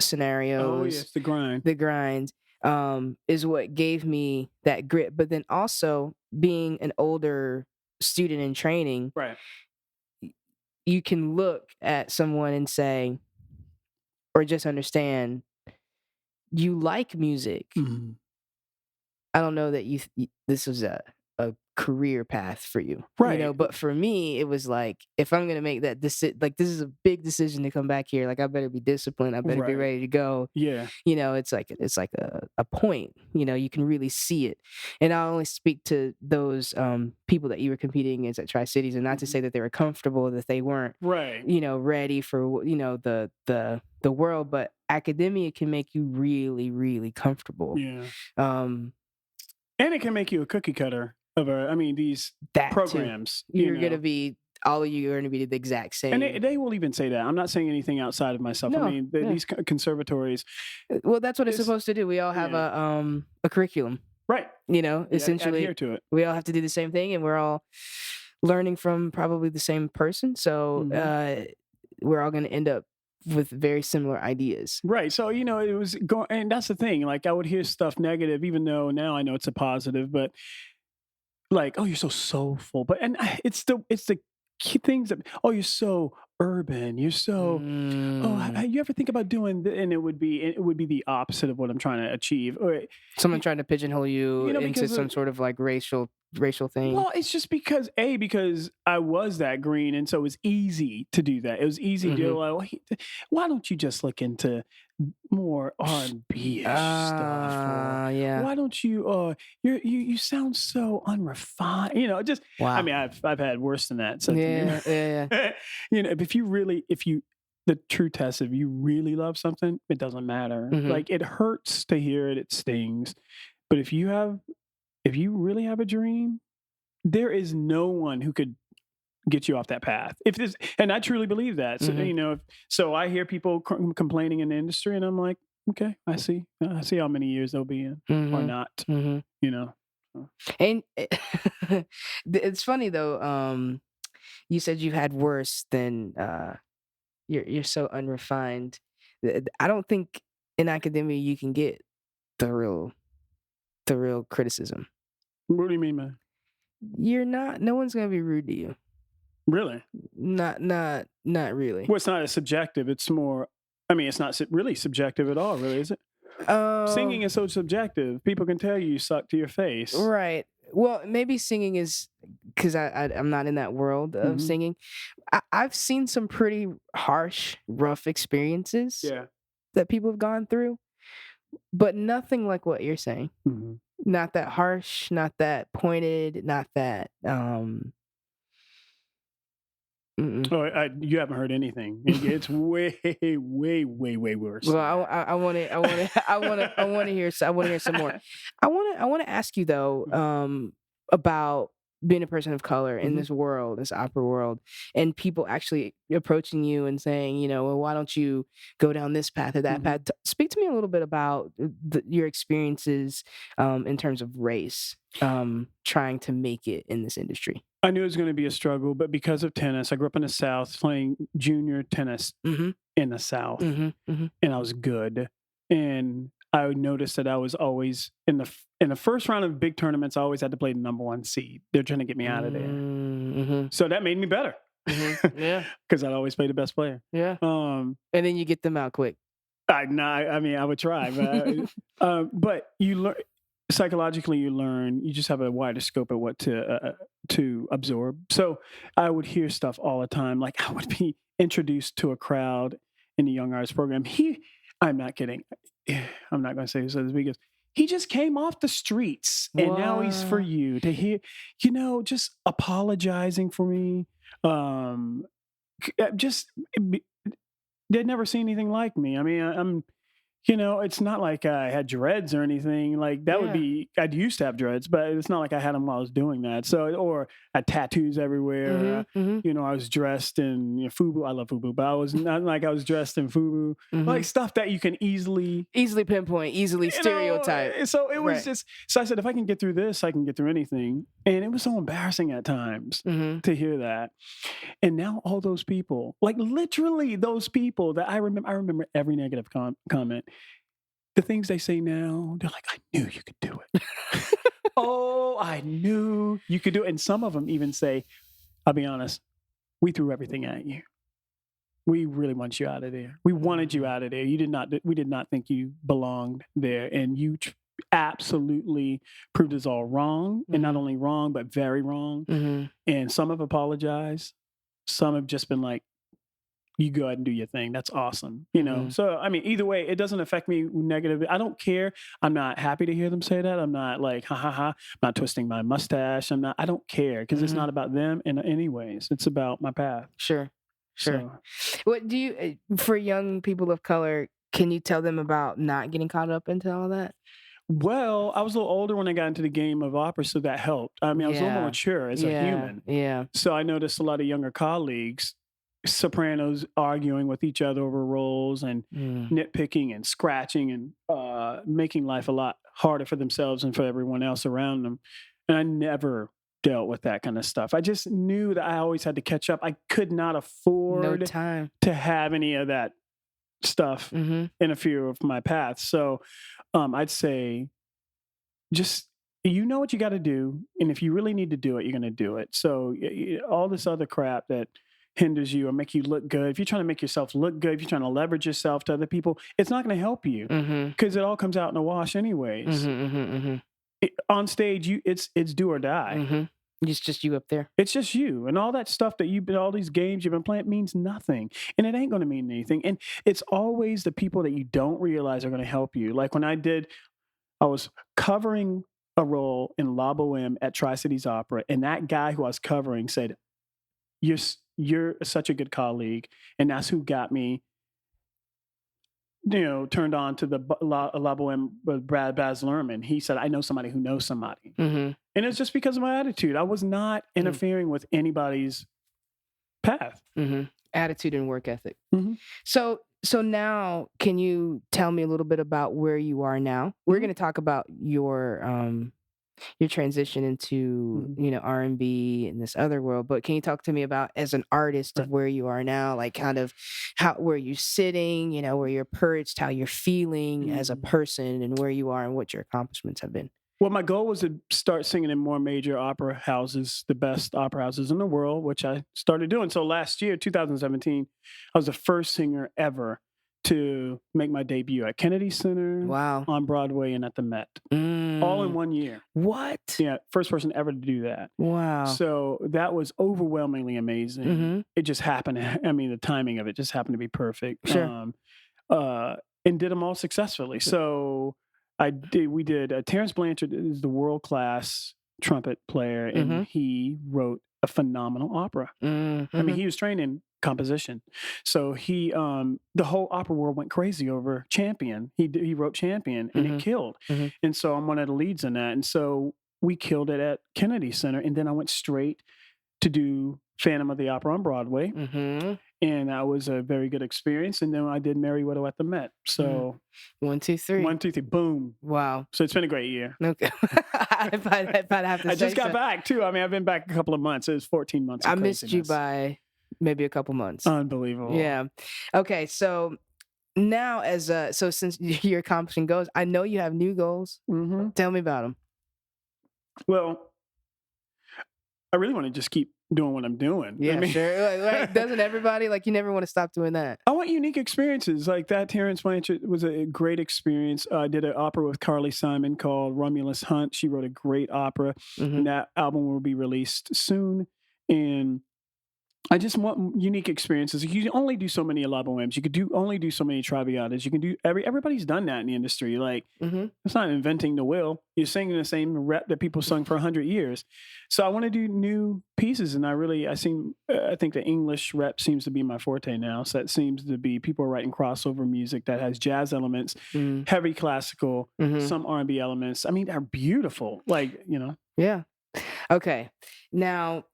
scenarios. Oh yes, the grind is what gave me that grit. But then also being an older student in training, right? You can look at someone and say, or just understand, you like music. I don't know that this was a career path for you, right? But for me, it was like, if I'm gonna make that decision, like this is a big decision to come back here, like I better be disciplined, I better be ready to go. Yeah, it's like a point. You can really see it, and I only speak to those people that you were competing against at Tri-Cities, and not to say that they were comfortable, that they weren't ready for the world, but academia can make you really, really comfortable. And it can make you a cookie cutter of these programs. You're going to be, all of you are going to be the exact same. And they will even say that. I'm not saying anything outside of myself. No, these conservatories. Well, that's what it's supposed to do. We all have a curriculum. Right. Essentially, adhere to it. We all have to do the same thing, and we're all learning from probably the same person. So we're all going to end up with very similar ideas. Right. So, it was going, and that's the thing. Like, I would hear stuff negative, even though now I know it's a positive, but like, oh, you're so soulful. But, and it's the key things that, oh, you're so urban. You're so, oh, you ever think about doing, and it would be the opposite of what I'm trying to achieve. Or someone trying to pigeonhole you into some sort of like racial thing. Well, it's just because I was that green, and so it was easy to do that. It was easy to do, like, why don't you just look into more R&B stuff? Yeah. Why don't you? You sound so unrefined. Just wow. I mean, I've had worse than that. So Yeah. The true test, if you really love something, it doesn't matter. Like, it hurts to hear it. It stings. But if you really have a dream, there is no one who could get you off that path. And I truly believe that. So, so I hear people complaining in the industry, and I'm like, okay, I see how many years they'll be in or not. And it's funny though. You said you've had worse than you're so unrefined. I don't think in academia you can get the real criticism. What do you mean, man? No one's gonna be rude to you. Really? Not really. Well, it's not as subjective. It's more, it's not really subjective at all, really, is it? Singing is so subjective. People can tell you suck to your face. Right. Well, maybe singing is, because I'm not in that world of singing. I've seen some pretty harsh, rough experiences that people have gone through, but nothing like what you're saying. Not that harsh, not that pointed, not that mm-mm. Oh, you haven't heard anything. It's way, way, way, way worse Well, than that. I want to, I want to hear, I want to hear some more. I want to ask you though, about being a person of color in Mhm. this world, this opera world, and people actually approaching you and saying, you know, well, why don't you go down this path or that Mhm. path? Speak to me a little bit about your experiences, in terms of race, trying to make it in this industry. I knew it was going to be a struggle, but because of tennis, I grew up in the South playing junior tennis Mm-hmm. in the South, Mm-hmm. Mm-hmm. and I was good. And I noticed that I was always in the first round of big tournaments. I always had to play the number one seed. They're trying to get me out of there, Mm-hmm. so that made me better Mm-hmm. Yeah. because I'd always play the best player. Yeah. Um, And then you get them out quick. I mean, I would try, but you learn psychologically. You learn. You just have a wider scope of what to absorb. So I would hear stuff all the time. Like I would be introduced to a crowd in the Young Arts program. I'm not kidding. I'm not going to say this because he just came off the streets, and now he's for What? you to hear. Just apologizing for me. Um, just they'd never seen anything like me. I mean, it's not like I had dreads or anything. Like that would Yeah. be, I'd used to have dreads, but it's not like I had them while I was doing that. So, or I had tattoos everywhere. Mm-hmm. Mm-hmm. I was dressed in FUBU. I love FUBU, but I was not like I was dressed in FUBU, Mm-hmm. like stuff that you can easily Easily pinpoint, easily stereotype. So it was Right. just, so I said, if I can get through this, I can get through anything. And it was so embarrassing at times Mm-hmm. to hear that. And now all those people, like literally those people that I remember every negative comment. The things they say now, they're like, I knew you could do it. Oh, I knew you could do it. And some of them even say, I'll be honest, we threw everything at you. We really want you out of there. We wanted you out of there. We did not think you belonged there. And you absolutely proved us all wrong. And not only wrong, but very wrong. Mm-hmm. And some have apologized. Some have just been like, you go ahead and do your thing. That's awesome. So, I mean, either way, it doesn't affect me negatively. I don't care. I'm not happy to hear them say that. I'm not like, ha ha ha. I'm not twisting my mustache. I don't care because it's not about them in any ways. It's about my path. Sure. So, What do you, for young people of color, can you tell them about not getting caught up into all that? well, I was a little older when I got into the game of opera, so that helped. I mean, I was a little more Yeah. mature as a Yeah. human. Yeah. So I noticed a lot of younger colleagues, sopranos arguing with each other over roles and Mm. nitpicking and scratching and making life a lot harder for themselves and for everyone else around them. And I never dealt with that kind of stuff. I just knew that I always had to catch up. I could not No afford time. to have any of that stuff Mm-hmm. interfere with my path. So I'd say just you know what you got to do, and if you really need to do it, you're going to do it. So all this other crap that hinders you or make you look good, if you're trying to make yourself look good, if you're trying to leverage yourself to other people, it's not going to help you Mm-hmm. because it all comes out in the wash anyways. Mm-hmm. Mm-hmm. On stage, it's do or die. Mm-hmm. It's just you up there. It's just you, and all that stuff that all these games you've been playing means nothing, and it ain't going to mean anything. And it's always the people that you don't realize are going to help you. Like when I was covering a role in La Boheme at Tri-Cities Opera, and that guy who I was covering said, "You're such a good colleague," and that's who got me, turned on to the La Boheme with Brad Baz Luhrmann. He said, "I know somebody who knows somebody," Mm-hmm. and it's just because of my attitude. I was not interfering with anybody's path. Mm-hmm. Attitude and work ethic. Mm-hmm. So now, can you tell me a little bit about where you are now? We're going to talk about your transition into R&B and this other world, but can you talk to me about as an artist of where you are now, like kind of where you're sitting, where you're perched, how you're feeling as a person, and where you are and what your accomplishments have been? Well, my goal was to start singing in more major opera houses, the best opera houses in the world, which I started doing. So last year, 2017, I was the first singer ever to make my debut at Kennedy Center, Wow, on Broadway, and at the Met, all in 1 year. What? Yeah, first person ever to do that. Wow. So that was overwhelmingly amazing. Mm-hmm. It just happened. I mean, the timing of it just happened to be perfect. Sure. And did them all successfully. So We did. Terrence Blanchard is the world-class trumpet player, and he wrote a phenomenal opera. I mean, he was trained in composition, so he the whole opera world went crazy over Champion. He wrote Champion, and it killed. And so I'm one of the leads in that, and so we killed it at Kennedy Center, and then I went straight to do Phantom of the Opera on Broadway, and that was a very good experience. And then I did Merry Widow at the Met. So 1, 2, 3, 1, 2, 3, boom! Wow. So it's been a great year. Okay. if I'd have to I say just got back too. I mean, I've been back a couple of months. It was 14 months. I missed you by maybe a couple months. Unbelievable. Yeah. Okay. So now, so since you're accomplishing goals, I know you have new goals. Tell me about them. Well, I really want to just keep doing what I'm doing. Yeah, I mean, sure. Like, doesn't everybody? Like, you never want to stop doing that. I want unique experiences like that. Terrence Blanchard was a great experience. I did an opera with Carly Simon called Romulus Hunt. She wrote a great opera, and that album will be released soon. And I just want unique experiences. You can only do so many La Bohèmes. You could only do so many Traviatas. You can do everybody's done that in the industry. Like, it's not inventing the wheel. You're singing the same rep that people sung for 100 years. So I want to do new pieces, and I think the English rep seems to be my forte now. So that seems to be people are writing crossover music that has jazz elements, heavy classical, some R&B elements. I mean, they're beautiful. Like, Yeah. Okay. Now,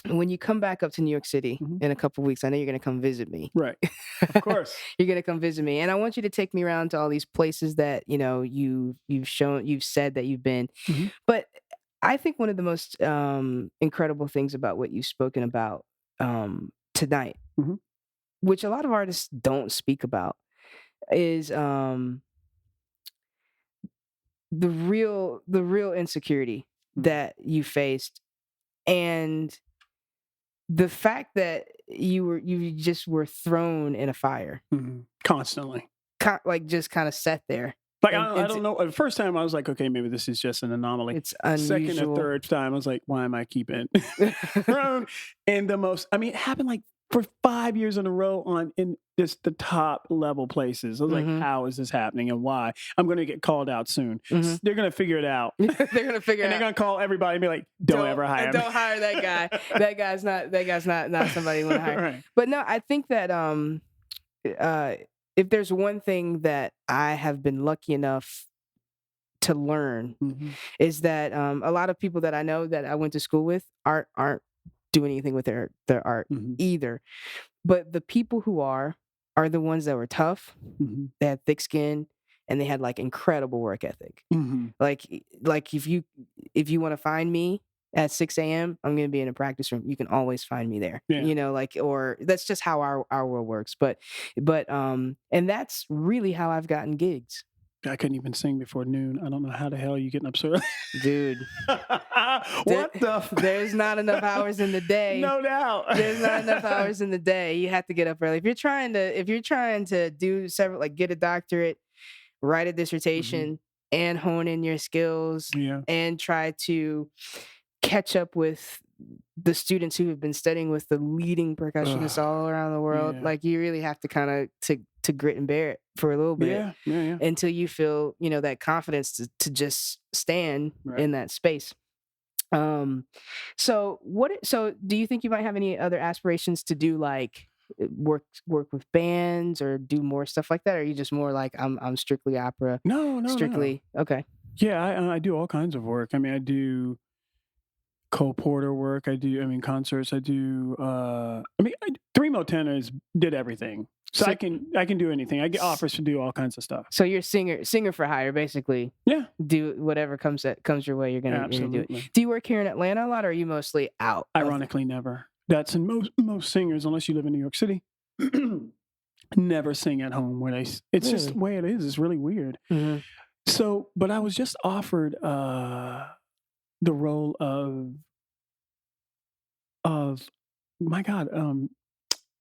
when you come back up to New York City in a couple of weeks, I know you're going to come visit me. Right. Of course. You're going to come visit me. And I want you to take me around to all these places that, you've said that you've been. But I think one of the most incredible things about what you've spoken about tonight, which a lot of artists don't speak about, is the real insecurity that you faced, and the fact that you just were thrown in a fire constantly, like just kind of sat there. Like, I don't know. The first time I was like, okay, maybe this is just an anomaly. It's unusual. Second or third time, I was like, why am I keeping thrown? And it happened like for 5 years in a row in just the top level places. I was like, how is this happening and why? I'm going to get called out soon. They're going to figure it out. They're going to figure it out. And they're going to call everybody and be like, don't ever hire me. Don't hire that guy. That guy's not somebody you want to hire. Right. But no, I think that if there's one thing that I have been lucky enough to learn is that a lot of people that I know that I went to school with aren't doing anything with their art either. But the people who are the ones that were tough, they had thick skin, and they had like incredible work ethic. Like if you want to find me at 6 a.m., I'm going to be in a practice room. You can always find me there. Yeah. Or that's just how our world works. But and that's really how I've gotten gigs. I couldn't even sing before noon. I don't know how the hell you getting up so early. Dude. What the? There's not enough hours in the day. No doubt. There's not enough hours in the day. You have to get up early. If you're trying to do several, like get a doctorate, write a dissertation, and hone in your skills, and try to catch up with the students who have been studying with the leading percussionists all around the world, like you really have to kind of to grit and bear it for a little bit until you feel that confidence to just stand in that space. So do you think you might have any other aspirations to do, like work with bands or do more stuff like that, or are you just more like I'm strictly opera? No, strictly. Okay. Yeah, I do all kinds of work. I mean, I do Cole Porter work. I do, concerts. I do, Three-Mo tenors did everything. So I can do anything. I get offers to do all kinds of stuff. So you're singer for hire, basically. Yeah. Do whatever comes your way, you're gonna do it. Do you work here in Atlanta a lot, or are you mostly out? Ironically, never. That's in most singers, unless you live in New York City, never sing at home where it's just the way it is. It's really weird. So, but I was just offered the role of my God,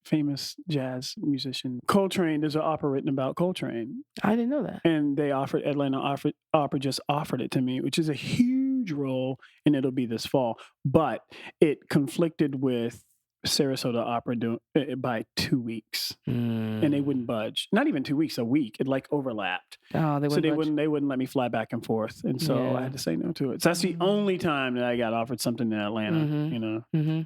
famous jazz musician Coltrane. There's an opera written about Coltrane. I didn't know that. And Atlanta Opera just offered it to me, which is a huge role, and it'll be this fall. But it conflicted with Sarasota Opera by 2 weeks, and they wouldn't budge. Not even 2 weeks, a week. It like overlapped. Oh, they So wouldn't budge? they wouldn't let me fly back and forth, and so I Yeah. had to say no to it. So that's the only time that I got offered something in Atlanta. You know. Mm-hmm.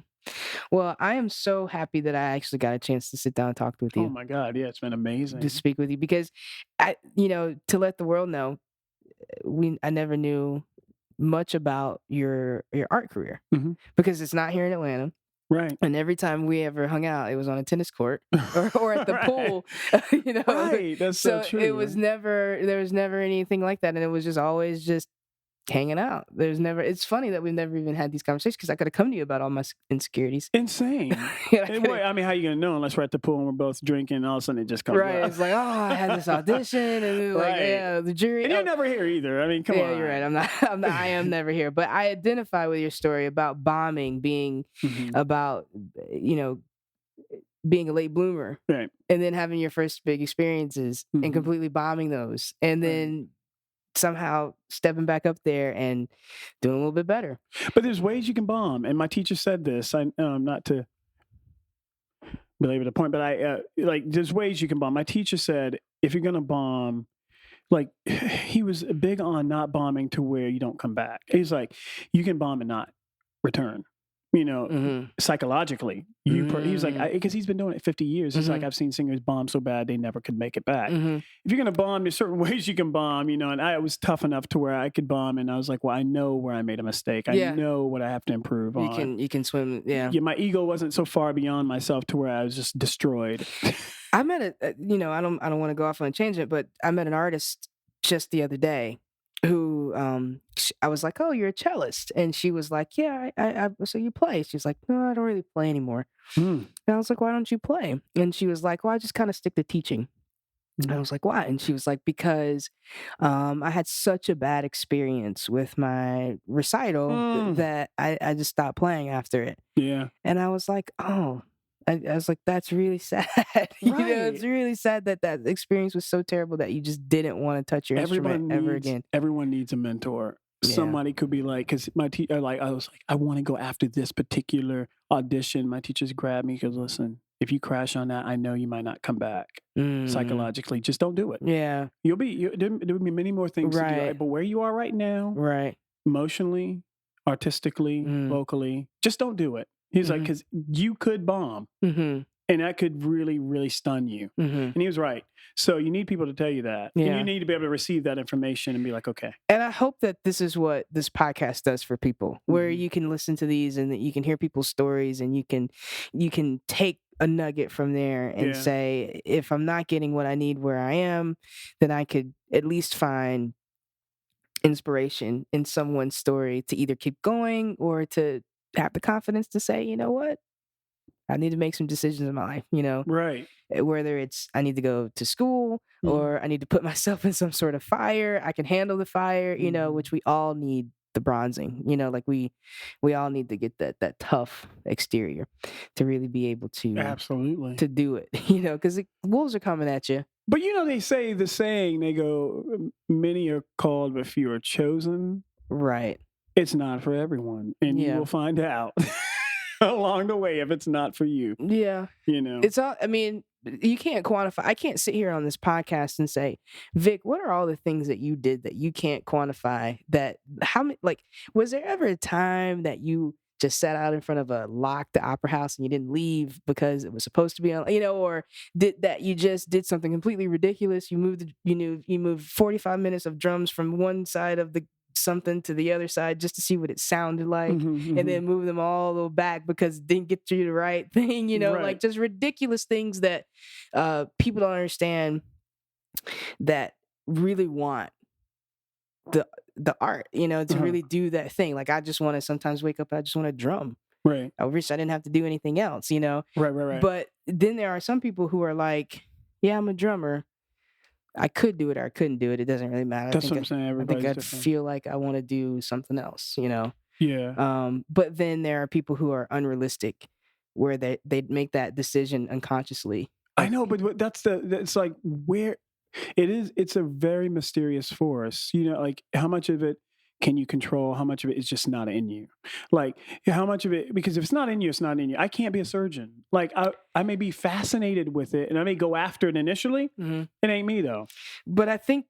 Well, I am so happy that I actually got a chance to sit down and talk with you. Oh my God, yeah, it's been amazing to speak with you, because to let the world know, I never knew much about your art career, because it's not here in Atlanta. Right. And every time we ever hung out, it was on a tennis court or at the Right. pool, Right, that's so true. It was there was never anything like that. And it was just always just hanging out. It's funny that we've never even had these conversations, because I could have come to you about all my insecurities. Insane. I mean, how are you going to know unless we're at the pool and we're both drinking and all of a sudden it just comes Right. up? It's like, oh, I had this audition, and it was like, Right. yeah, the jury. And you're never here either. I mean, come on. Yeah, you're right. I am never here. But I identify with your story about bombing being about, being a late bloomer, Right. and then having your first big experiences and completely bombing those, and then somehow stepping back up there and doing a little bit better. But there's ways you can bomb, and my teacher said this. Not to belabor the point, but there's ways you can bomb. My teacher said if you're gonna bomb, like he was big on not bombing to where you don't come back. He's like, you can bomb and not return. Psychologically, he was like, because he's been doing it 50 years. It's like, I've seen singers bomb so bad they never could make it back. If you're going to bomb, there's certain ways you can bomb, and I was tough enough to where I could bomb, and I was like, well, I know where I made a mistake. I know what I have to improve on. You can swim. Yeah. My ego wasn't so far beyond myself to where I was just destroyed. I met I don't want to go off on a tangent, but I met an artist just the other day who I was like, oh, you're a cellist, and she was like, yeah, I so you play? She's like, no, I don't really play anymore. And I was like, why don't you play? And she was like, well, I just kind of stick to teaching. And I was like, why? And she was like, because I had such a bad experience with my recital that I just stopped playing after it. Yeah. And I was like, oh. I was like, that's really sad. It's really sad that experience was so terrible that you just didn't want to touch your instrument ever again. Everyone needs a mentor. Yeah. Somebody could be like, because my teacher, I was like, I want to go after this particular audition. My teachers grabbed me because, listen, if you crash on that, I know you might not come back psychologically. Just don't do it. Yeah, there will be many more things to do. But where you are right now, emotionally, artistically, vocally, just don't do it. He's like, because you could bomb, and that could really, really stun you. And he was right. So you need people to tell you that. Yeah. And you need to be able to receive that information and be like, okay. And I hope that this is what this podcast does for people, where you can listen to these and that you can hear people's stories, and you can take a nugget from there and say, if I'm not getting what I need where I am, then I could at least find inspiration in someone's story to either keep going or to have the confidence to say, you know what, I need to make some decisions in my life, Right. Whether it's I need to go to school or I need to put myself in some sort of fire. I can handle the fire, which we all need the bronzing, like we all need to get that tough exterior to really be able to absolutely to do it, because the wolves are coming at you. But they say the saying, they go, many are called, but few are chosen. Right. It's not for everyone, and you will find out along the way if it's not for you. Yeah. It's all, I mean, you can't quantify. I can't sit here on this podcast and say, Vic, what are all the things that you did that you can't quantify? Was there ever a time that you just sat out in front of a locked opera house and you didn't leave because it was supposed to be on, or you just did something completely ridiculous? You moved 45 minutes of drums from one side of the something to the other side just to see what it sounded like, and then move them all the way back because it didn't get you the right thing, like just ridiculous things that people don't understand, that really want the art, to really do that thing. Like, I just want to sometimes wake up, I just want to drum. Right. I wish I didn't have to do anything else, Right. But then there are some people who are like, yeah, I'm a drummer. I could do it or I couldn't do it. It doesn't really matter. That's what I'm saying. I think I feel like I want to do something else, Yeah. But then there are people who are unrealistic, where they make that decision unconsciously. I know, but it's like where it is. It's a very mysterious force. Like how much of it can you control? How much of it is just not in you? Like, how much of it, because if it's not in you, it's not in you. I can't be a surgeon. Like, I may be fascinated with it and I may go after it initially. Mm-hmm. It ain't me though. But I think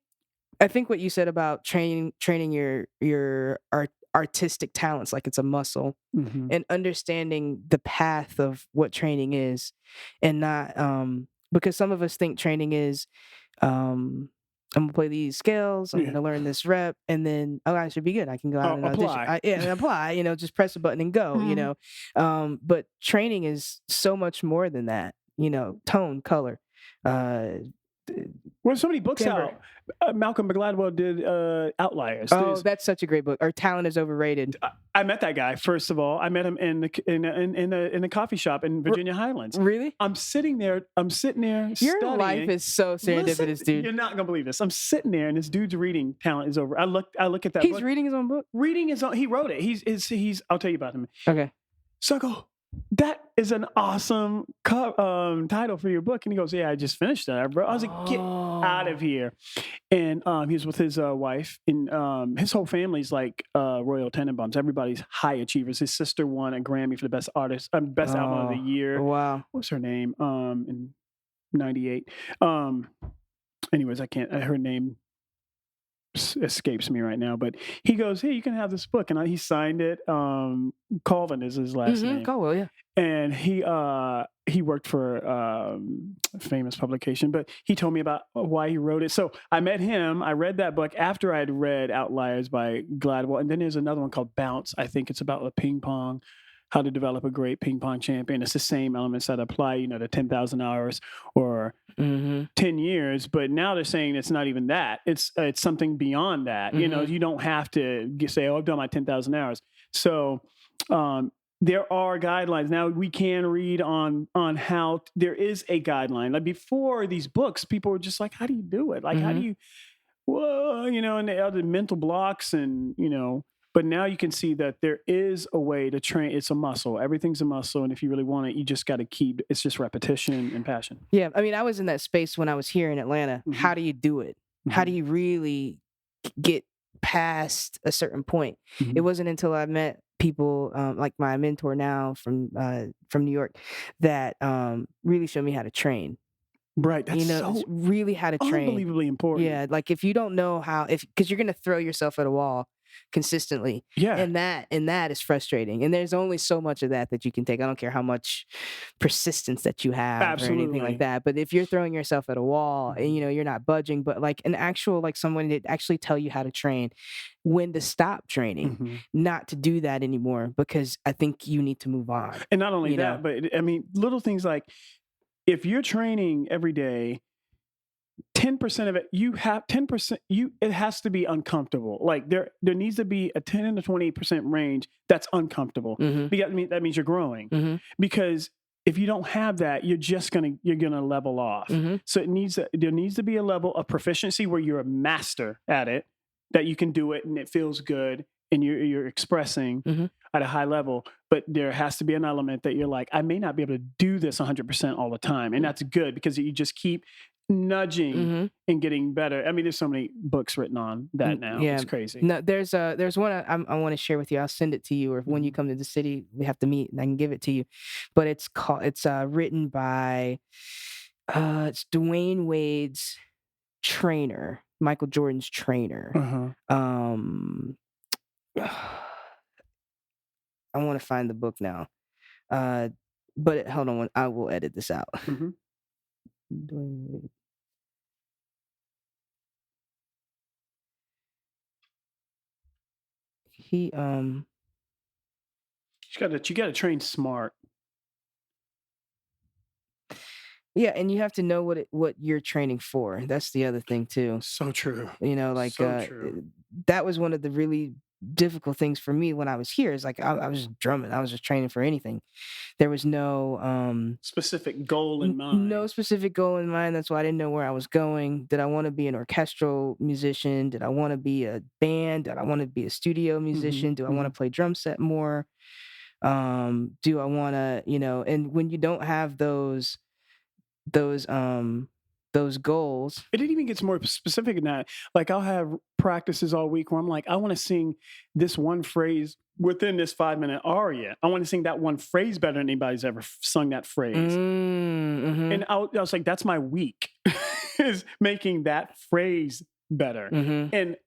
what you said about training your artistic talents like it's a muscle, Mm-hmm. and understanding the path of what training is, and not because some of us think training is I'm gonna play these scales, I'm Yeah. gonna learn this rep, and then I should be good. I can go out and audition. Apply. And apply. Just press a button and go. Mhm. But training is so much more than that. Tone, color, Well, so many books timbre. out. Malcolm McGladwell did Outliers. Oh, that's such a great book. Or Talent is Overrated. I met that guy. First of all, I met him in a coffee shop in Virginia Highlands. Really? I'm sitting there. Your Studying. life is so serendipitous, Listen, dude. You're not gonna believe this. I'm sitting there, and this dude's reading Talent is Over. I look at that. He's book. reading his own book. Reading his own. He wrote it. He's. I'll tell you about him. Okay. So I go, that is an awesome title for your book. And he goes, yeah, I just finished that. I was like, get out of here. And he was with his wife, and his whole family's like Royal Tenenbaums. Everybody's high achievers. His sister won a Grammy for the best artist, best album of the year. Wow. What's her name? In '98. Anyways, her name escapes me right now, but he goes, hey, you can have this book, and he signed it. Colvin is his last name. Colwell, yeah. And he worked for a famous publication, but he told me about why he wrote it. So I met him. I read that book after I had read Outliers by Gladwell, and then there's another one called Bounce. I think it's about ping pong, how to develop a great ping pong champion. It's the same elements that apply, to 10,000 hours or 10 years. But now they're saying it's not even that. It's something beyond that. You don't have to say, oh, I've done my 10,000 hours. So there are guidelines. Now we can read on how there is a guideline. Like before these books, people were just like, how do you do it? Like, how do you, whoa, and the other mental blocks and, but now you can see that there is a way to train. It's a muscle. Everything's a muscle. And if you really want it, you just got to it's just repetition and passion. Yeah. I mean, I was in that space when I was here in Atlanta. Mm-hmm. How do you do it? Mm-hmm. How do you really get past a certain point? Mm-hmm. It wasn't until I met people like my mentor now from New York that really showed me how to train. Right. That's so really how to train. Unbelievably important. Yeah. Like if you don't know how, because you're going to throw yourself at a wall consistently. Yeah. And that is frustrating. And there's only so much of that you can take. I don't care how much persistence that you have. Absolutely. Or anything like that. But if you're throwing yourself at a wall and you're not budging, but like an actual, like someone that actually tell you how to train, when to stop training, not to do that anymore, because I think you need to move on. And not only that, but I mean, little things like if you're training every day, 10% of it, you have 10%, it has to be uncomfortable. Like there needs to be a 10 to 20% range that's uncomfortable. Because that means you're growing. Because if you don't have that, you're gonna level off. So there needs to be a level of proficiency where you're a master at it, that you can do it and it feels good and you're expressing at a high level. But there has to be an element that you're like, I may not be able to do this 100% all the time. And that's good because you just keep nudging and getting better. I mean, there's so many books written on that now. Yeah. It's crazy. No, there's one I want to share with you. I'll send it to you, or when you come to the city, we have to meet and I can give it to you. But it's written by it's Dwayne Wade's trainer, Michael Jordan's trainer. I want to find the book now. But hold on, I will edit this out. Dwayne Wade. He you gotta train smart. Yeah, and you have to know what you're training for. That's the other thing too. So true. That was one of the really difficult things for me when I was here. Is like I was drumming. I was just training for anything. There was no specific goal in mind. No specific goal in mind. That's why I didn't know where I was going. Did I want to be an orchestral musician? Did I want to be a band? Did I want to be a studio musician? Do I want to play drum set more? Do I want to, and when you don't have those those goals. It even gets more specific than that. Like I'll have practices all week where I'm like, I want to sing this one phrase within this 5-minute aria. I want to sing that one phrase better than anybody's ever sung that phrase. Mm-hmm. And I was like, that's my week, is making that phrase better. Mm-hmm. And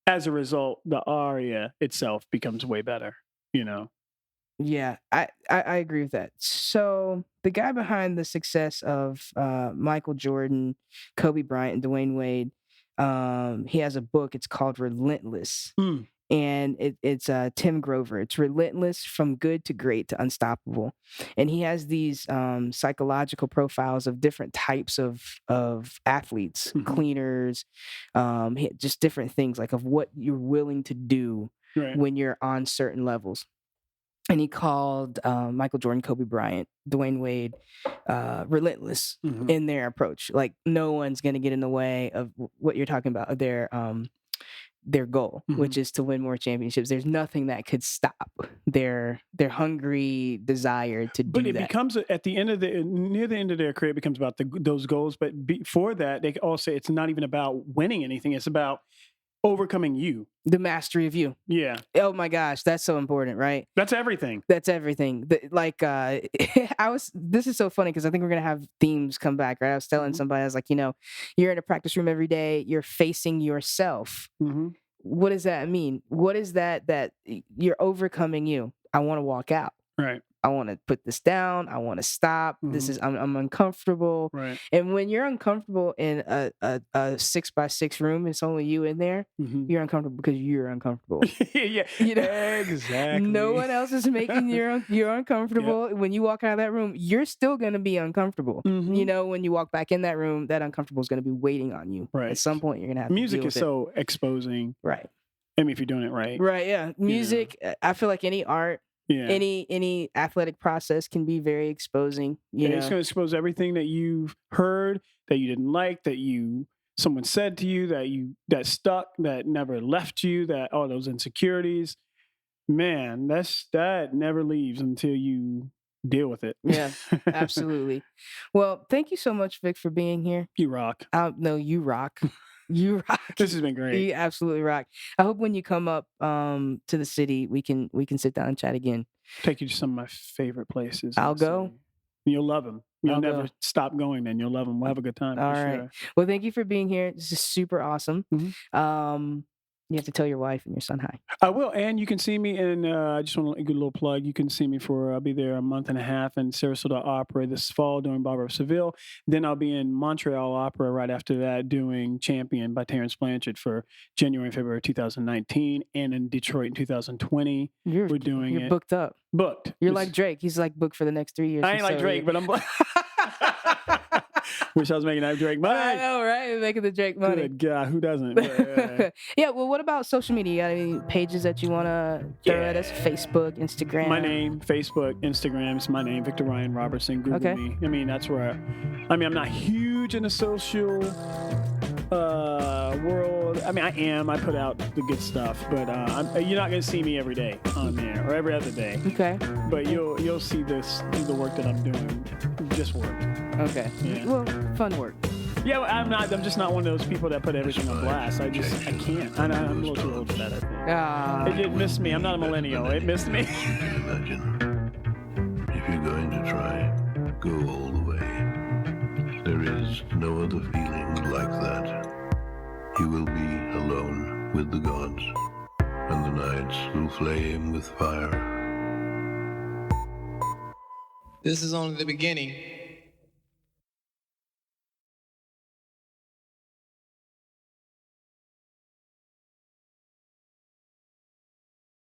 as a result, the aria itself becomes way better, you know? Yeah, I agree with that. So the guy behind the success of Michael Jordan, Kobe Bryant, and Dwayne Wade, he has a book. It's called Relentless. Mm. And it's Tim Grover. It's Relentless from Good to Great to Unstoppable. And he has these psychological profiles of different types of athletes, Mhm. cleaners, just different things, like of what you're willing to do Right. when you're on certain levels. And he called Michael Jordan, Kobe Bryant, Dwayne Wade, relentless Mhm. in their approach. Like no one's going to get in the way of what you're talking about, of their goal, Mhm. which is to win more championships. There's nothing that could stop their hungry desire to do But it that. becomes at the end of near the end of their career, it becomes about those goals. But before that, they all say it's not even about winning anything. It's about overcoming you. The mastery of you. Yeah, Oh my gosh, that's so important, right? that's everything. That's everything. This is so funny because I think we're going to have themes come back, right? I was telling Mhm. somebody, I was like, you're in a practice room every day, you're facing yourself. Mm-hmm. What does that mean? What is that you're overcoming you? I want to walk out. Right. I want to put this down. I want to stop. I'm uncomfortable. Right. And when you're uncomfortable in a 6x6 room, it's only you in there. Mm-hmm. You're uncomfortable because you're uncomfortable. Yeah. Exactly. No one else is making you're uncomfortable. Yep. When you walk out of that room, you're still going to be uncomfortable. Mm-hmm. When you walk back in that room, that uncomfortable is going to be waiting on you. Right. At some point, you're going to have music to deal is with so exposing. Right. I mean, if you're doing it right. Right. Yeah. Music. I feel like any art. Yeah. Any athletic process can be very exposing. It's going to expose everything that you've heard, that you didn't like, that someone said to you, that stuck, that never left you, that all those insecurities. Man, that never leaves until you deal with it. Yeah, absolutely. Well, thank you so much, Vic, for being here. You rock. No, you rock. You rock. This has been great. You absolutely rock. I hope when you come up to the city, we can sit down and chat again. Take you to some of my favorite places. I'll go. City. You'll love them. You'll never stop going. Then you'll love them. We'll have a good time. All right. Sure. Well, thank you for being here. This is super awesome. Mm-hmm. You have to tell your wife and your son hi. I will, and you can see me in. I just want to give a little plug. You can see me I'll be there a month and a half in Sarasota Opera this fall doing Barber of Seville. Then I'll be in Montreal Opera right after that doing Champion by Terrence Blanchard for January and February 2019, and in Detroit in 2020. We're doing it. You're booked up. Booked. You're like Drake. He's like booked for the next 3 years. I ain't like Drake, but I'm. Wish I was making that Drake money. I know, right? Making the Drake money. Good God, who doesn't? Yeah, well, what about social media? You got any pages that you want to throw at us? Facebook, Instagram? My name, Facebook, Instagram. It's my name, Victor Ryan Robertson. Google me. I mean, that's where I'm not huge in the social world. I mean, I am. I put out the good stuff, but you're not going to see me every day on there or every other day. Okay. But you'll see the work that I'm doing. Just work. Okay. Yeah. Well, fun work. Yeah, I'm just not one of those people that put everything on blast. I can't. I'm a little too old for that, I think. It missed me. I'm not a millennial. It missed me. Imagine, if you're going to try, go all the way. There is no other feeling like that. You will be alone with the gods, and the nights will flame with fire. This is only the beginning.